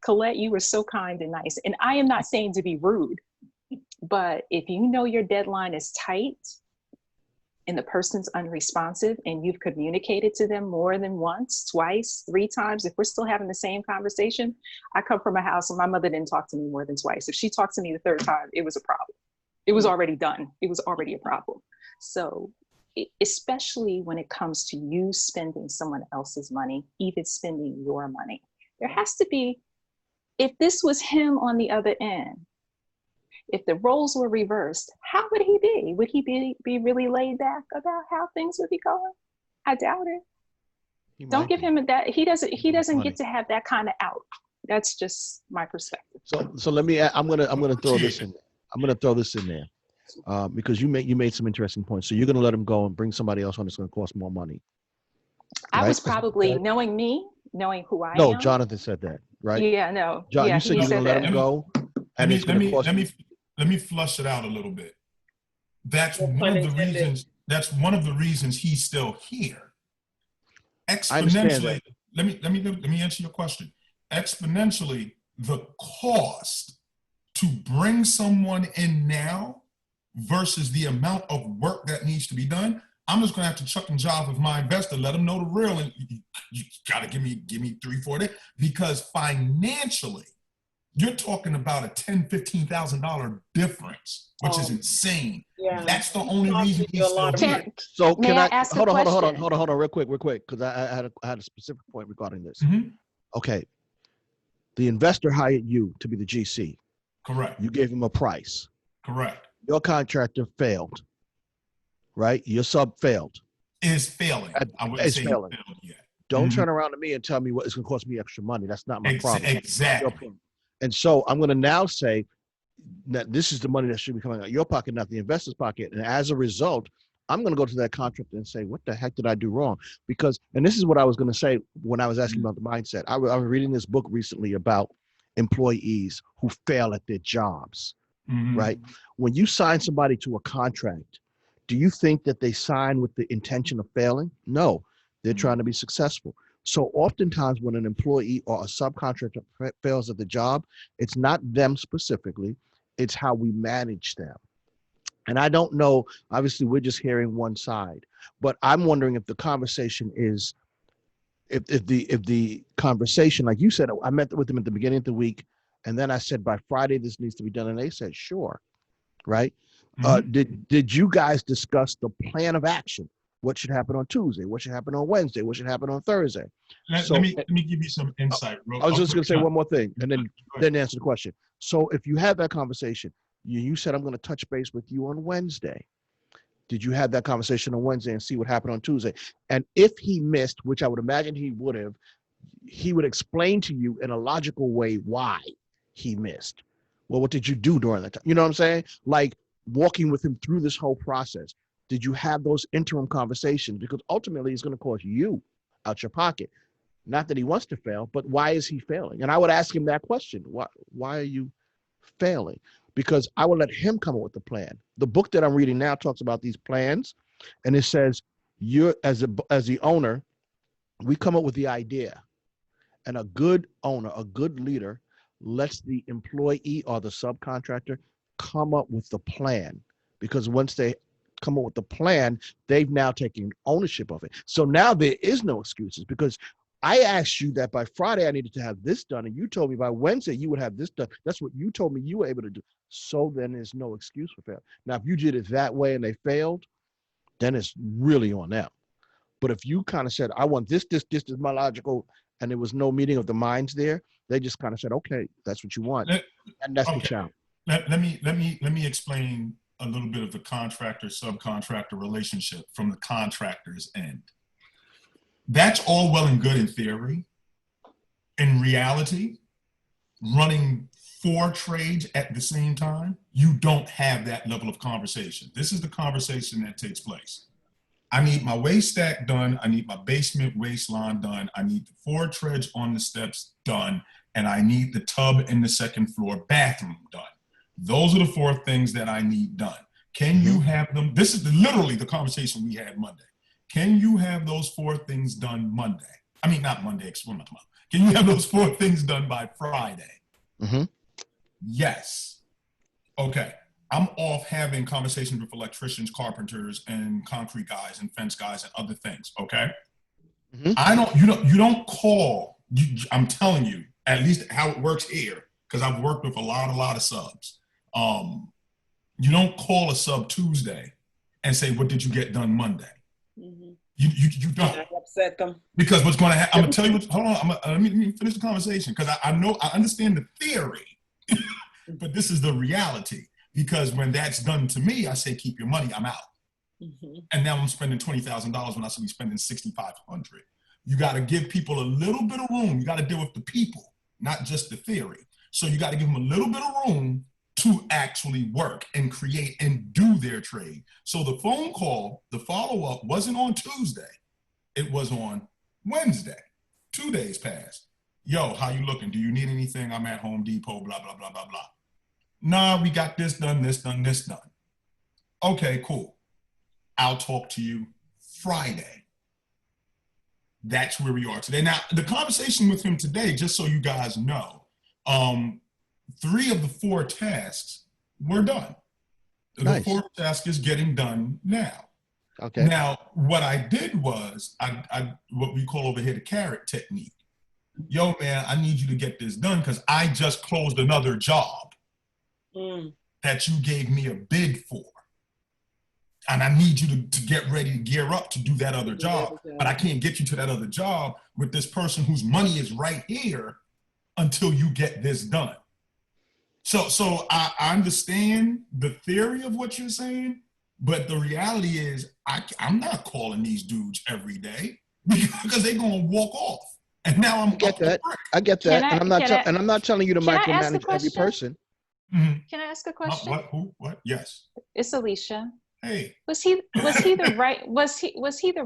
Colette, you were so kind and nice. And I am not saying to be rude, but if you know your deadline is tight and the person's unresponsive and you've communicated to them more than once, twice, 3 times, if we're still having the same conversation, I come from a house and my mother didn't talk to me more than twice. If she talked to me the third time, it was a problem. It was already done. It was already a problem. So especially when it comes to you spending someone else's money, even spending your money, there has to be, if this was him on the other end, if the roles were reversed, how would he be? Would he be really laid back about how things would be going? I doubt it. Don't give him that. He doesn't Funny. get to have that kind of out. That's just my perspective. So let me. I'm gonna throw this in. I'm gonna throw this in there because you made some interesting points. So you're gonna let him go and bring somebody else on that's gonna cost more money. I right? was probably knowing who I am. No, Jonathan said that, right? Yeah, no. John, yeah, you said you're gonna let him go, and it's gonna cost. Let me flush it out a little bit. That's No one pun of the intended. reasons. That's one of the reasons he's still here. I understand Exponentially, that. let me answer your question. Exponentially, the cost to bring someone in now versus the amount of work that needs to be done. I'm just gonna have to chuck and jive with my investor, let him know the real, and you gotta give me 3-4 days, because financially, you're talking about a $10,000-$15,000 difference, which is insane. Yeah. That's the only reason he's still here. So May can I I ask a hold on, question? real quick, because I had a specific point regarding this. Mhm. Okay, the investor hired you to be the GC. Correct. You gave him a price. Correct. Your contractor failed, right? Your sub failed. Is failing. I wouldn't say failing. failed yet. Don't turn around to me and tell me what it's going to cost me extra money. That's not my problem. Exactly. And so I'm going to now say that this is the money that should be coming out of your pocket, not the investor's pocket. And as a result, I'm going to go to that contractor and say, what the heck did I do wrong? Because, and this is what I was going to say when I was asking about the mindset. I was reading this book recently about employees who fail at their jobs, right? When you sign somebody to a contract, do you think that they sign with the intention of failing? No, they're trying to be successful. So oftentimes when an employee or a subcontractor fails at the job, it's not them specifically, it's how we manage them. And I don't know, obviously we're just hearing one side, but I'm wondering if the conversation is, if the conversation, like you said, I met with them at the beginning of the week, and then I said, by Friday, this needs to be done. And they said, sure, right? Did you guys discuss the plan of action? What should happen on Tuesday? What should happen on Wednesday? What should happen on Thursday? Let me give you some insight. I was just going to say one more thing, and then answer the question. So if you had that conversation, you said, I'm going to touch base with you on Wednesday. Did you have that conversation on Wednesday and see what happened on Tuesday? And if he missed, which I would imagine he would have, he would explain to you in a logical way why he missed. Well, what did you do during that time? You know what I'm saying? Like walking with him through this whole process. Did you have those interim conversations? Because ultimately it's going to cost you out your pocket. Not that he wants to fail, but why is he failing? And I would ask him that question. Why are you failing? Because I would let him come up with the plan. The book that I'm reading now talks about these plans, and it says you're as the owner, we come up with the idea, and a good owner, a good leader, lets the employee or the subcontractor come up with the plan. Because once they come up with the plan, they've now taken ownership of it. So now there is no excuses, because I asked you that by Friday I needed to have this done, and you told me by Wednesday you would have this done. That's what you told me you were able to do. So then there's no excuse for failure. Now, if you did it that way and they failed, then it's really on them. But if you kind of said, I want this is my logical, and there was no meeting of the minds there, they just kind of said, okay, that's what you want. And that's the challenge. Let me explain a little bit of the contractor-subcontractor relationship from the contractor's end. That's all well and good in theory. In reality, running 4 trades at the same time, you don't have that level of conversation. This is the conversation that takes place. I need my waste stack done. I need my basement waistline done. I need the 4 treads on the steps done. And I need the tub in the 2nd floor bathroom done. Those are the 4 things that I need done. Can you have them? This is literally the conversation we had Monday. Can you have those 4 things done Monday? I mean, not Monday. Can you have those 4 things done by Friday? Yes. Okay. I'm off having conversations with electricians, carpenters, and concrete guys, and fence guys, and other things. Okay. You don't call. I'm telling you, at least how it works here, because I've worked with a lot of subs. You don't call a sub Tuesday and say, what did you get done Monday? You don't. I upset them. Because what's going to happen, I'm going to tell you, hold on, let me finish the conversation, because I understand the theory, but this is the reality. Because when that's done to me, I say, keep your money, I'm out. And now I'm spending $20,000 when I should be spending $6,500. You got to give people a little bit of room. You got to deal with the people, not just the theory. So you got to give them a little bit of room to actually work and create and do their trade. So the phone call, the follow-up wasn't on Tuesday. It was on Wednesday. 2 days passed. Yo, how you looking? Do you need anything? I'm at Home Depot, blah, blah, blah, blah, blah. Nah, we got this done, this done, this done. Okay, cool. I'll talk to you Friday. That's where we are today. Now, the conversation with him today, just so you guys know, 3 of the 4 tasks were done. Nice. The 4th task is getting done now. Okay. Now, what I did was, I what we call over here the carrot technique. Yo, man, I need you to get this done because I just closed another job that you gave me a bid for. And I need you to get ready to gear up to do that other job. But I can't get you to that other job with this person whose money is right here until you get this done. So I understand the theory of what you're saying, but the reality is I'm not calling these dudes every day because they're gonna walk off. And now I'm get that. I get that. And I'm not telling you to micromanage every person. Can I ask a question? What? Who? What? Yes. It's Alicia. Hey. Was he the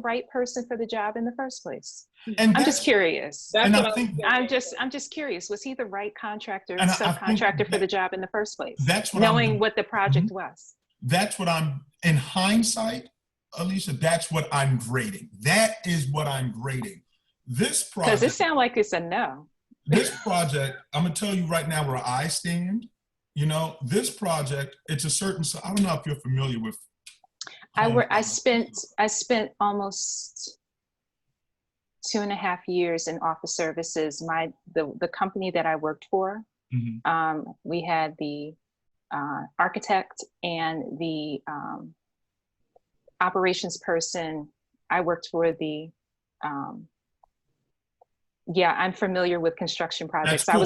right person for the job in the first place? And I'm just curious. I'm just curious. Was he the right contractor and subcontractor for the job in the first place? That's what knowing what the project was. That's what I'm in hindsight, Alicia. That's what I'm grading. That is what I'm grading. This project. Because it sounds like it's a no. This project, I'm gonna tell you right now where I stand. You know, this project, it's a certain. I don't know if you're familiar with. I spent almost 2.5 years in office services. The company that I worked for, we had the architect and the operations person. I worked for the. I'm familiar with construction projects. Cool.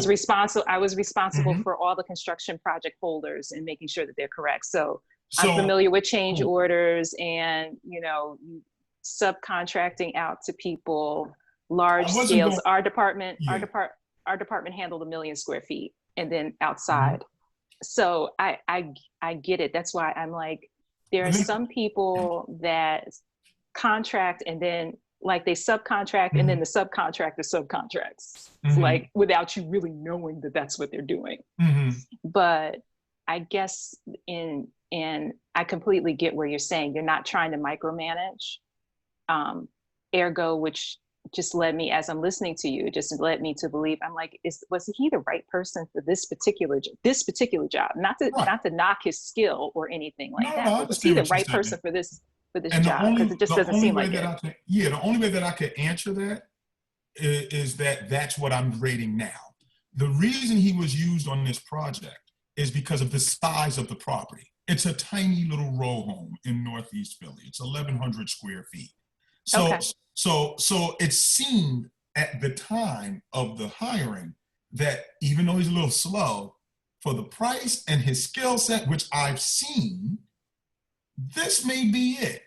I was responsible for all the construction project holders and making sure that they're correct. So I'm familiar with change orders and, subcontracting out to people, large scales. Our department handled 1 million square feet and then outside. So I get it. That's why I'm like, there are some people that contract and then like they subcontract and then the subcontractor subcontracts. It's like without you really knowing that that's what they're doing. But I guess and I completely get where you're saying you're not trying to micromanage. Ergo, which just led me, as I'm listening to you, just led me to believe, I'm like, was he the right person for this particular job? Not to knock his skill or anything like that. But was he the right person for this job? Because it just doesn't seem like it. The only way that I could answer that is that's what I'm grading now. The reason he was used on this project is because of the size of the property. It's a tiny little row home in Northeast Philly. It's 1,100 square feet. So it seemed at the time of the hiring that even though he's a little slow, for the price and his skill set, which I've seen, this may be it.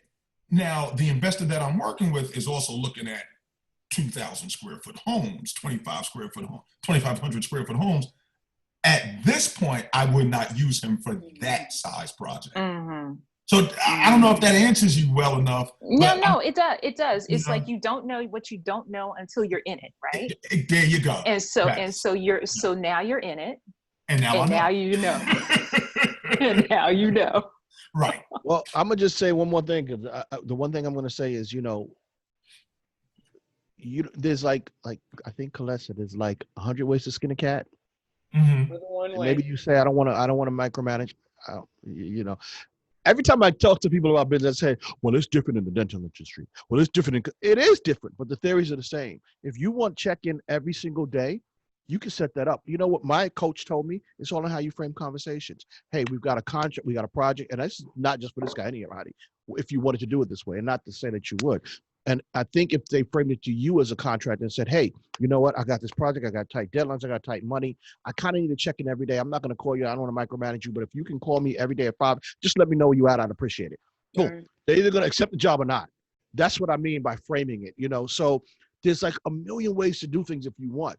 Now, the investor that I'm working with is also looking at 2,000 square foot homes, 2,500 square foot homes. At this point, I would not use him for that size project. So I don't know if that answers you well enough. No, it does. It does. It's like you don't know what you don't know until you're in it, right? There you go. And so now you're in it. And now you know. And now you know. Right. Well, I'm gonna just say one more thing, because the one thing I'm gonna say is, there's like I think Colette said, there's like 100 ways to skin a cat. Maybe you say I don't want to micromanage. Every time I talk to people about business, I say, well, it's different in the dental industry. Well, it's different. It is different, but the theories are the same. If you want check-in every single day, you can set that up. You know what my coach told me? It's all on how you frame conversations. Hey, we've got a contract, we got a project, and that's not just for this guy, anybody, if you wanted to do it this way, and not to say that you would. And I think if they framed it to you as a contractor and said, hey, you know what? I got this project. I got tight deadlines. I got tight money. I kind of need to check in every day. I'm not going to call you. I don't want to micromanage you. But if you can call me every day at 5, just let me know where you at. I'd appreciate it. Cool. They're either going to accept the job or not. That's what I mean by framing it. So There's like a million ways to do things if you want.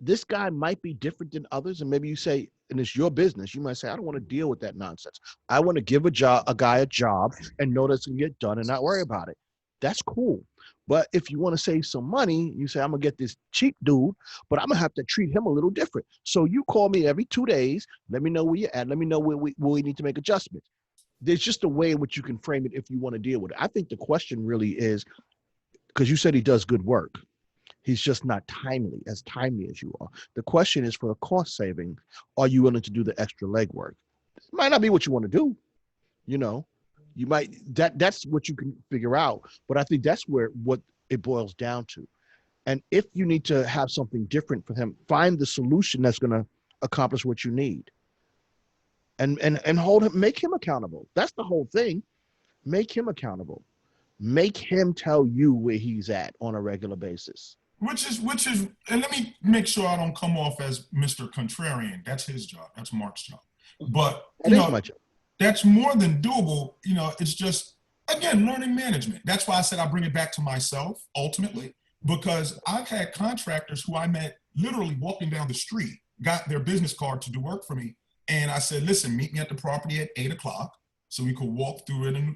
This guy might be different than others, and maybe you say, and it's your business, you might say, I don't want to deal with that nonsense. I want to give a guy a job and know that's gonna get done and not worry about it. That's cool. But if you want to save some money, you say, I'm gonna get this cheap dude, but I'm gonna have to treat him a little different. So you call me every 2 days, let me know where you're at, let me know where we need to make adjustments. There's just a way in which you can frame it if you want to deal with it. I think the question really is, because you said he does good work. He's just not as timely as you are. The question is, for a cost saving, are you willing to do the extra legwork? It might not be what you want to do. You might, that's what you can figure out. But I think that's what it boils down to. And if you need to have something different for him, find the solution that's going to accomplish what you need. And hold him, make him accountable. That's the whole thing. Make him accountable. Make him tell you where he's at on a regular basis. Which is, and let me make sure I don't come off as Mr. Contrarian. That's his job. That's Mark's job. But that's more than doable. It's just, again, learning management. That's why I said I bring it back to myself ultimately, because I've had contractors who I met literally walking down the street, got their business card to do work for me. And I said, listen, meet me at the property at 8 o'clock so we could walk through it and,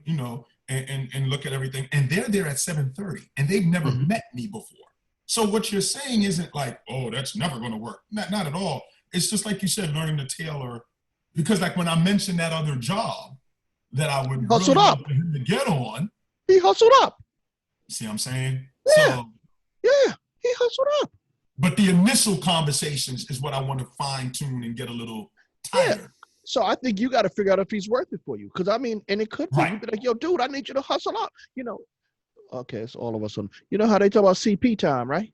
and look at everything. And they're there at 7:30 and they've never met me before. So what you're saying isn't like, oh, that's never going to work. Not at all. It's just like you said, learning to tailor. Because like when I mentioned that other job that I would hustled really up love him to get on. He hustled up. See what I'm saying? Yeah. So, yeah, he hustled up. But the initial conversations is what I want to fine tune and get a little tighter. Yeah. So I think you got to figure out if he's worth it for you. Because and it could be. Right. You'd be like, yo, dude, I need you to hustle up. Okay, it's all of us on. You know how they talk about CP time, right?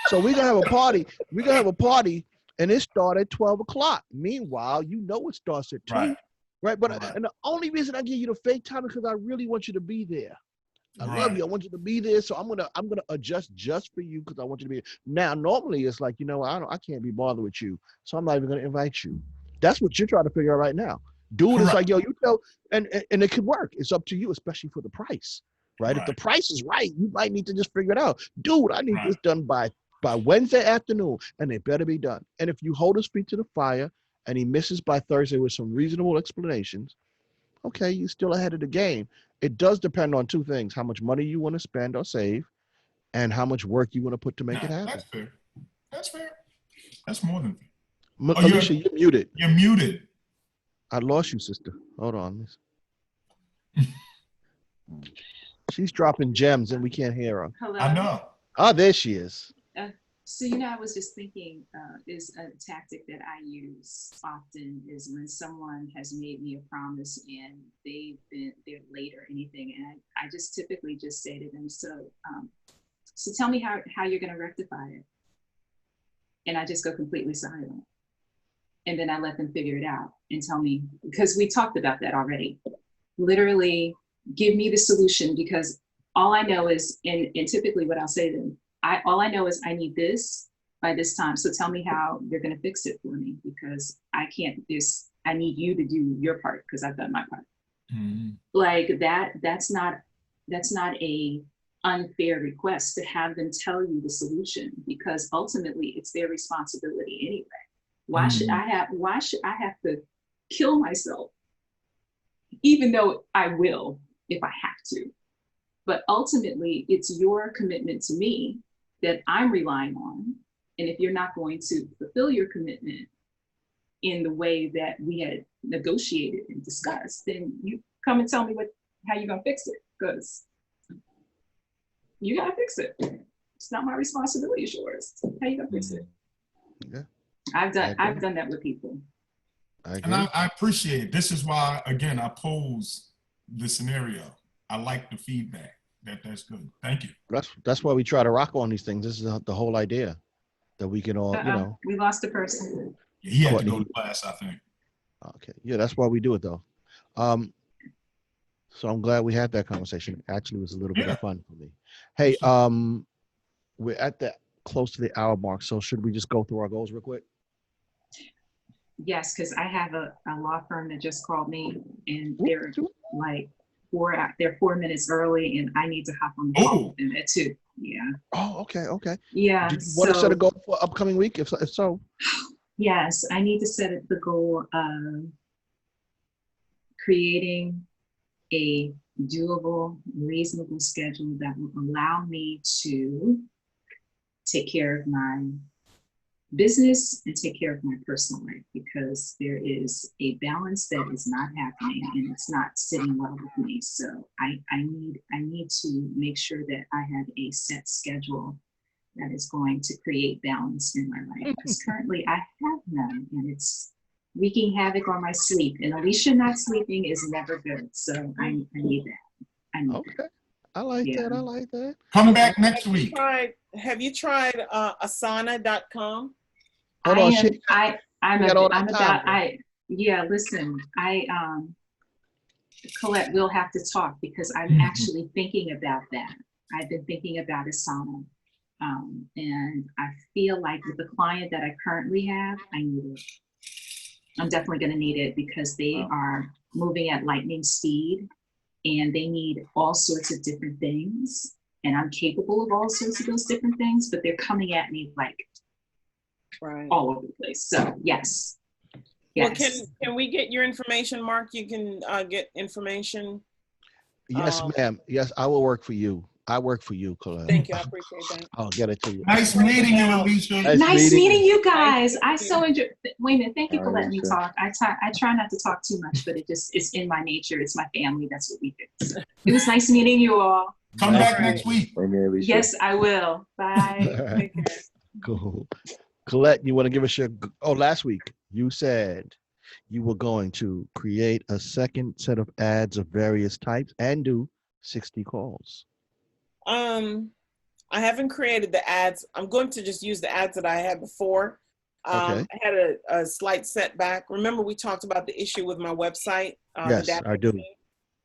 So we're gonna have a party. We're gonna have a party, and it started at 12 o'clock. Meanwhile, it starts at 2. Right? But and the only reason I give you the fake time is because I really want you to be there. I love you. I want you to be there. So I'm gonna adjust just for you because I want you to be there. Now, normally it's like, I can't be bothered with you, so I'm not even gonna invite you. That's what you're trying to figure out right now. Dude, it's like, yo, and it could work. It's up to you, especially for the price. Right? If the price is right, you might need to just figure it out. Dude, I need this done by Wednesday afternoon, and it better be done. And if you hold his feet to the fire and he misses by Thursday with some reasonable explanations, okay, you're still ahead of the game. It does depend on 2 things: how much money you want to spend or save, and how much work you want to put to make it happen. That's fair. That's more than fair. Alicia, you're muted. You're muted. I lost you, sister. Hold on. She's dropping gems and we can't hear her. Hello. I know. Oh, there she is. So, I was just thinking, is a tactic that I use often is when someone has made me a promise and they're late or anything, and I just typically just say to them, so tell me how you're going to rectify it. And I just go completely silent. And then I let them figure it out and tell me, because we talked about that already. Literally, give me the solution, because all I know is, and typically what I'll say to them, all I know is I need this by this time. So tell me how you're going to fix it for me, because I can't I need you to do your part because I've done my part. Mm-hmm. Like that's not a unfair request to have them tell you the solution, because ultimately it's their responsibility anyway. Why should I have to kill myself, even though I will if I have to? But ultimately, it's your commitment to me that I'm relying on. And if you're not going to fulfill your commitment in the way that we had negotiated and discussed, then you come and tell me how you're gonna fix it, because you gotta fix it. It's not my responsibility, it's yours. How you gonna fix it? Yeah. I've done that with people. And I appreciate it. This is why, again, I pose the scenario. I like the feedback. That's good. Thank you. That's why we try to rock on these things. This is the whole idea, that we can all, We lost a person. Yeah, he had to go to class, I think. Okay. Yeah, that's why we do it though. So I'm glad we had that conversation. Actually, it was a little bit of fun for me. Hey, we're at close to the hour mark. So should we just go through our goals real quick? Yes, because I have a law firm that just called me, and they're like they're 4 minutes early, and I need to hop on the call with them at 2. Yeah. Oh, okay, okay. Yeah. Did you want to set a goal for upcoming week? If so. Yes, I need to set the goal of creating a doable, reasonable schedule that will allow me to take care of my business and take care of my personal life, because there is a balance that is not happening and it's not sitting well with me. So I need to make sure that I have a set schedule that is going to create balance in my life, because currently I have none, and it's wreaking havoc on my sleep. And Alicia not sleeping is never good. So I need that. I need Okay. that. I like that. I like that. Come back next week. Have you tried asana.com? Hold on. Yeah, listen, Colette, we'll have to talk, because I'm actually thinking about that. I've been thinking about Asana. And I feel like with the client that I currently have, I need it. I'm definitely going to need it, because they are moving at lightning speed and they need all sorts of different things. And I'm capable of all sorts of those different things, but they're coming at me like all over the place. So yes. Well, can we get your information, Mark? You can get information. Yes, ma'am. Yes, I will work for you. I work for you, Colette. Thank you. I appreciate that. I'll get it to you. Nice meeting you, Alicia. Nice meeting you guys. I so enjoy. Wait a minute. Thank you for All right, letting me talk. I try not to talk too much, but it's in my nature. It's my family. That's what we do. So it was nice meeting you all. Come back next week. Yes, I will. Bye. Cool. Colette, you want to give us your, last week you said you were going to create a second set of ads of various types and do 60 calls. I haven't created the ads. I'm going to just use the ads that I had before. Okay. I had a slight setback. Remember, we talked about the issue with my website? Yes, I do.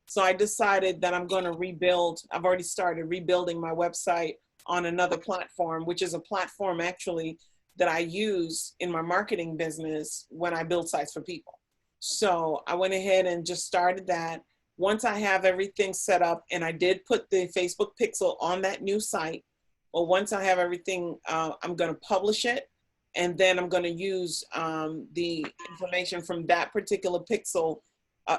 So I decided that I'm going to rebuild. I've already started rebuilding my website on another platform, which is a platform actually that I use in my marketing business when I build sites for people. So I went ahead and just started that. Once I have everything set up, and I did put the Facebook pixel on that new site, well, once I have everything, I'm going to publish it. And then I'm going to use the information from that particular pixel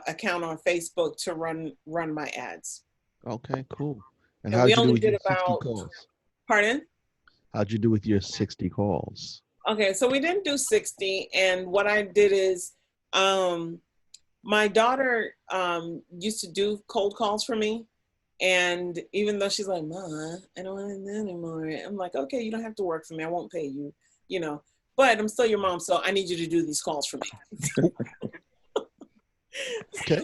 account on Facebook to run my ads. Okay, cool. And we only did about, pardon? How'd you do with your 60 calls? Okay, so we didn't do 60. And what I did is, my daughter used to do cold calls for me. And even though she's like, Ma, I don't want to do that anymore. I'm like, okay, you don't have to work for me. I won't pay you, but I'm still your mom. So I need you to do these calls for me. Okay.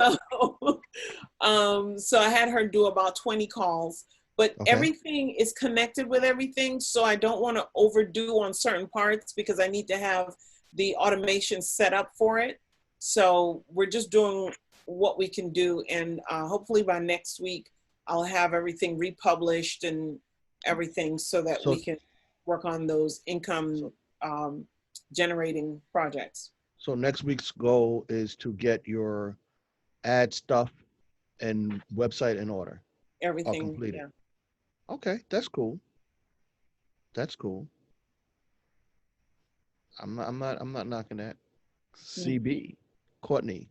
So I had her do about 20 calls, but everything is connected with everything. So I don't want to overdo on certain parts, because I need to have the automation set up for it. So we're just doing what we can do. And hopefully by next week, I'll have everything republished and everything so that we can work on those income generating projects. So next week's goal is to get your ad stuff and website in order. Everything completed. Yeah. Okay, that's cool. That's cool. I'm not knocking that. CB, Courtney,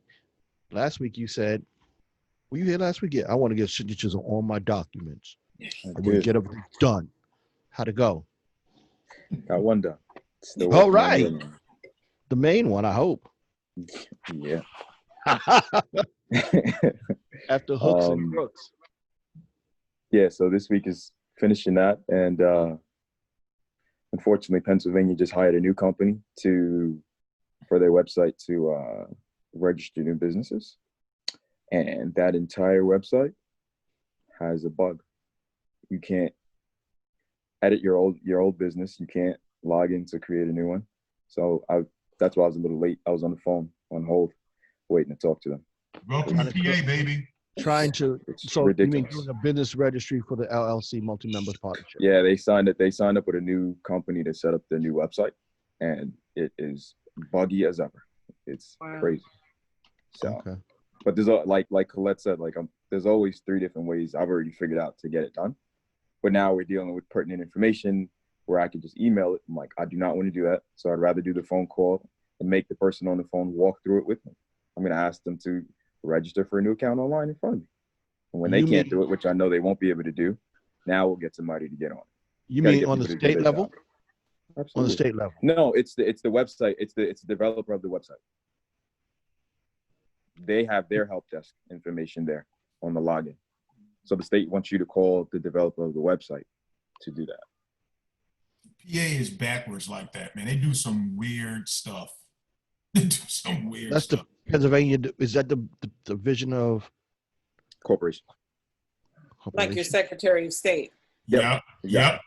last week you said, were you here last week? Yeah, I want to get signatures on all my documents. I want to get everything done. How'd it go? Got one done. All right. The main one, I hope. Yeah. After hooks and crooks. Yeah, so this week is finishing that. And unfortunately, Pennsylvania just hired a new company for their website to register new businesses. And that entire website has a bug. You can't edit your old business. You can't log in to create a new one. So that's why I was a little late. I was on the phone on hold, waiting to talk to them. Welcome to PA, baby. So ridiculous. You mean doing a business registry for the LLC multi-member partnership? Yeah, they signed up with a new company to set up their new website, and it is buggy as ever. It's crazy. So, but there's like Colette said, there's always 3 different ways I've already figured out to get it done. But now we're dealing with pertinent information where I can just email it. I'm like, I do not want to do that. So I'd rather do the phone call and make the person on the phone walk through it with me. I'm going to ask them to register for a new account online in front of me. And when they can't do it, which I know they won't be able to do, now we'll get somebody to get on. You mean on the state level? Absolutely. On the state level? No, it's the website. It's the developer of the website. They have their help desk information there on the login. So the state wants you to call the developer of the website to do that. PA is backwards like that, man. They do some weird stuff. They do some weird That's stuff. The Pennsylvania, is that the division of corporation? Like your Secretary of State. Yep. Wow.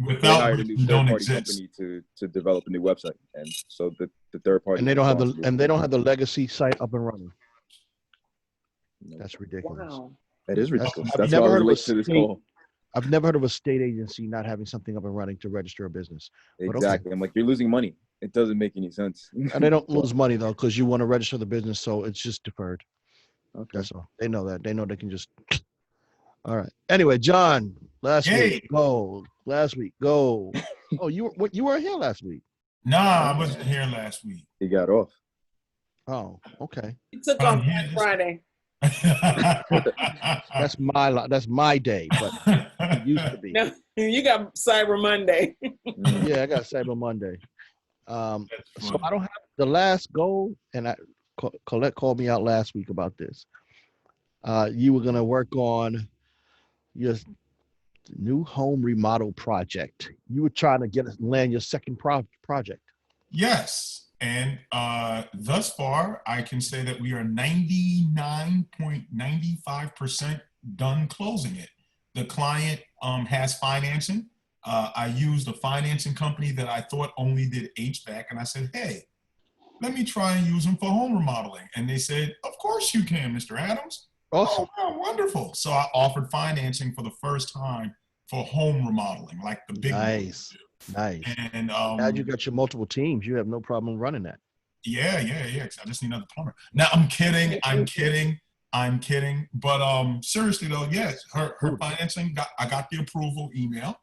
Without they hired a new third-party company to develop a new website, and so the third party. And they don't have the legacy site up and running. That's ridiculous. Wow. That is ridiculous. That's why I relate to this call. I've never heard of a state agency not having something up and running to register a business. Exactly. Okay. I'm like, you're losing money. It doesn't make any sense. And they don't lose money though, because you want to register the business, so it's just deferred. Okay. That's all. They know that. They know they can just. All right. Anyway, John, last week, go. Last week, go. Oh, you weren't here last week. Nah, I wasn't here last week. He got off. Oh, okay. He took off Friday. That's my day, but it used to be. No, you got Cyber Monday. Yeah, I got Cyber Monday. So I don't have the last goal, and Colette called me out last week about this. You were gonna work on your new home remodel project. You were trying to land your second project. Yes. And thus far, I can say that we are 99.95% done closing it. The client has financing. I used a financing company that I thought only did HVAC. And I said, hey, let me try and use them for home remodeling. And they said, of course you can, Mr. Adams. Awesome. Oh, wonderful. So I offered financing for the first time for home remodeling, like the big Nice. And now you got your multiple teams. You have no problem running that. Yeah. I just need another plumber. Now I'm kidding. But seriously though, yes, her financing I got the approval email,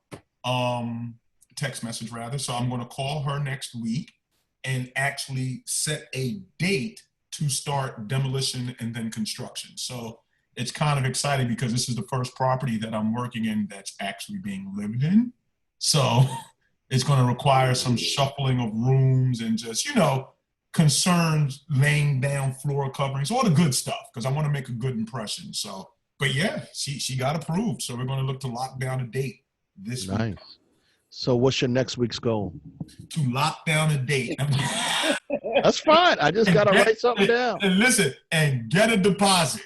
text message rather. So I'm going to call her next week and actually set a date to start demolition and then construction. So it's kind of exciting because this is the first property that I'm working in that's actually being lived in. So it's going to require some shuffling of rooms and just, concerns, laying down floor coverings, all the good stuff, because I want to make a good impression. So, but yeah, she got approved. So we're going to look to lock down a date this week. Nice. So what's your next week's goal? To lock down a date. That's fine. I just got to write something down. And listen, and get a deposit.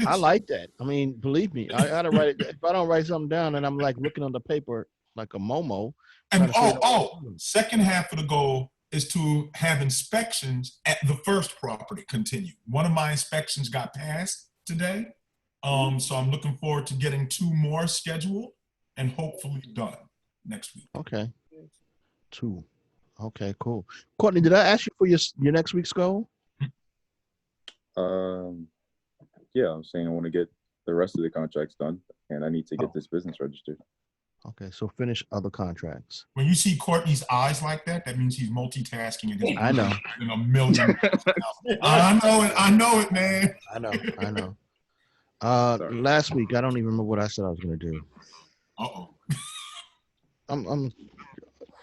I like that. I mean, believe me, I got to write it. If I don't write something down and I'm like looking on the paper like a Momo. And second half of the goal is to have inspections at the first property continue. One of my inspections got passed today. So I'm looking forward to getting 2 more scheduled and hopefully done next week. Okay. 2. Okay, cool. Courtney, did I ask you for your next week's goal? Yeah, I'm saying I want to get the rest of the contracts done and I need to get this business registered. Okay, so finish other contracts. When you see Courtney's eyes like that, that means he's multitasking. And I know. In a million. I know it, man. I know. Last week, I don't even remember what I said I was going to do.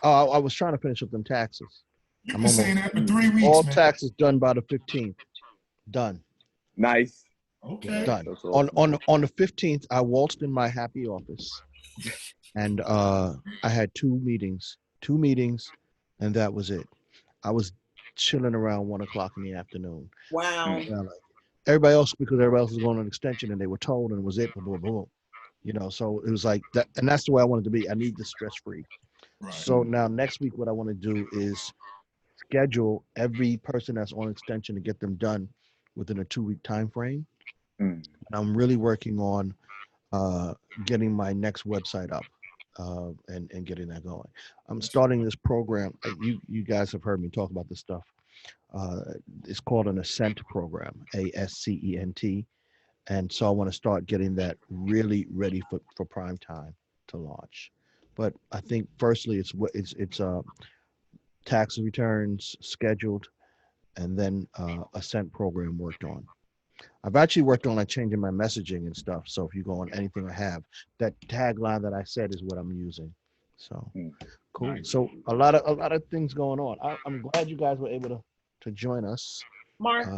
I was trying to finish up them taxes. You've been saying that for 3 weeks, all man. taxes done by the 15th. Done. Nice. Okay. Done. On the 15th, I waltzed in my happy office. And I had 2 meetings, and that was it. I was chilling around 1:00 in the afternoon. Wow. Everybody else, because everybody else was going on extension and they were told and it was it, boom, boom, boom. So it was like that. And that's the way I wanted to be. I need the stress free. Right. So now next week, what I want to do is schedule every person that's on extension to get them done within a 2-week time frame. And I'm really working on getting my next website up and getting that going. I'm starting this program. You guys have heard me talk about this stuff. It's called an Ascent program, ASCENT. And so I want to start getting that really ready for prime time to launch. But I think firstly, it's tax returns scheduled, and then a scent program worked on. I've actually worked on like changing my messaging and stuff. So if you go on anything I have, that tagline that I said is what I'm using. So cool. Nice. So a lot of things going on. I'm glad you guys were able to join us. Mark,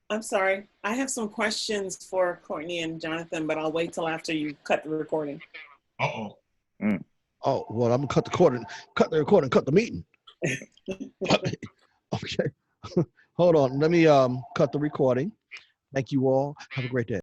I'm sorry. I have some questions for Courtney and Jonathan, but I'll wait till after you cut the recording. Uh-oh. Oh, well, I'm gonna cut the recording, cut the meeting. Okay. Hold on. Let me cut the recording. Thank you all. Have a great day.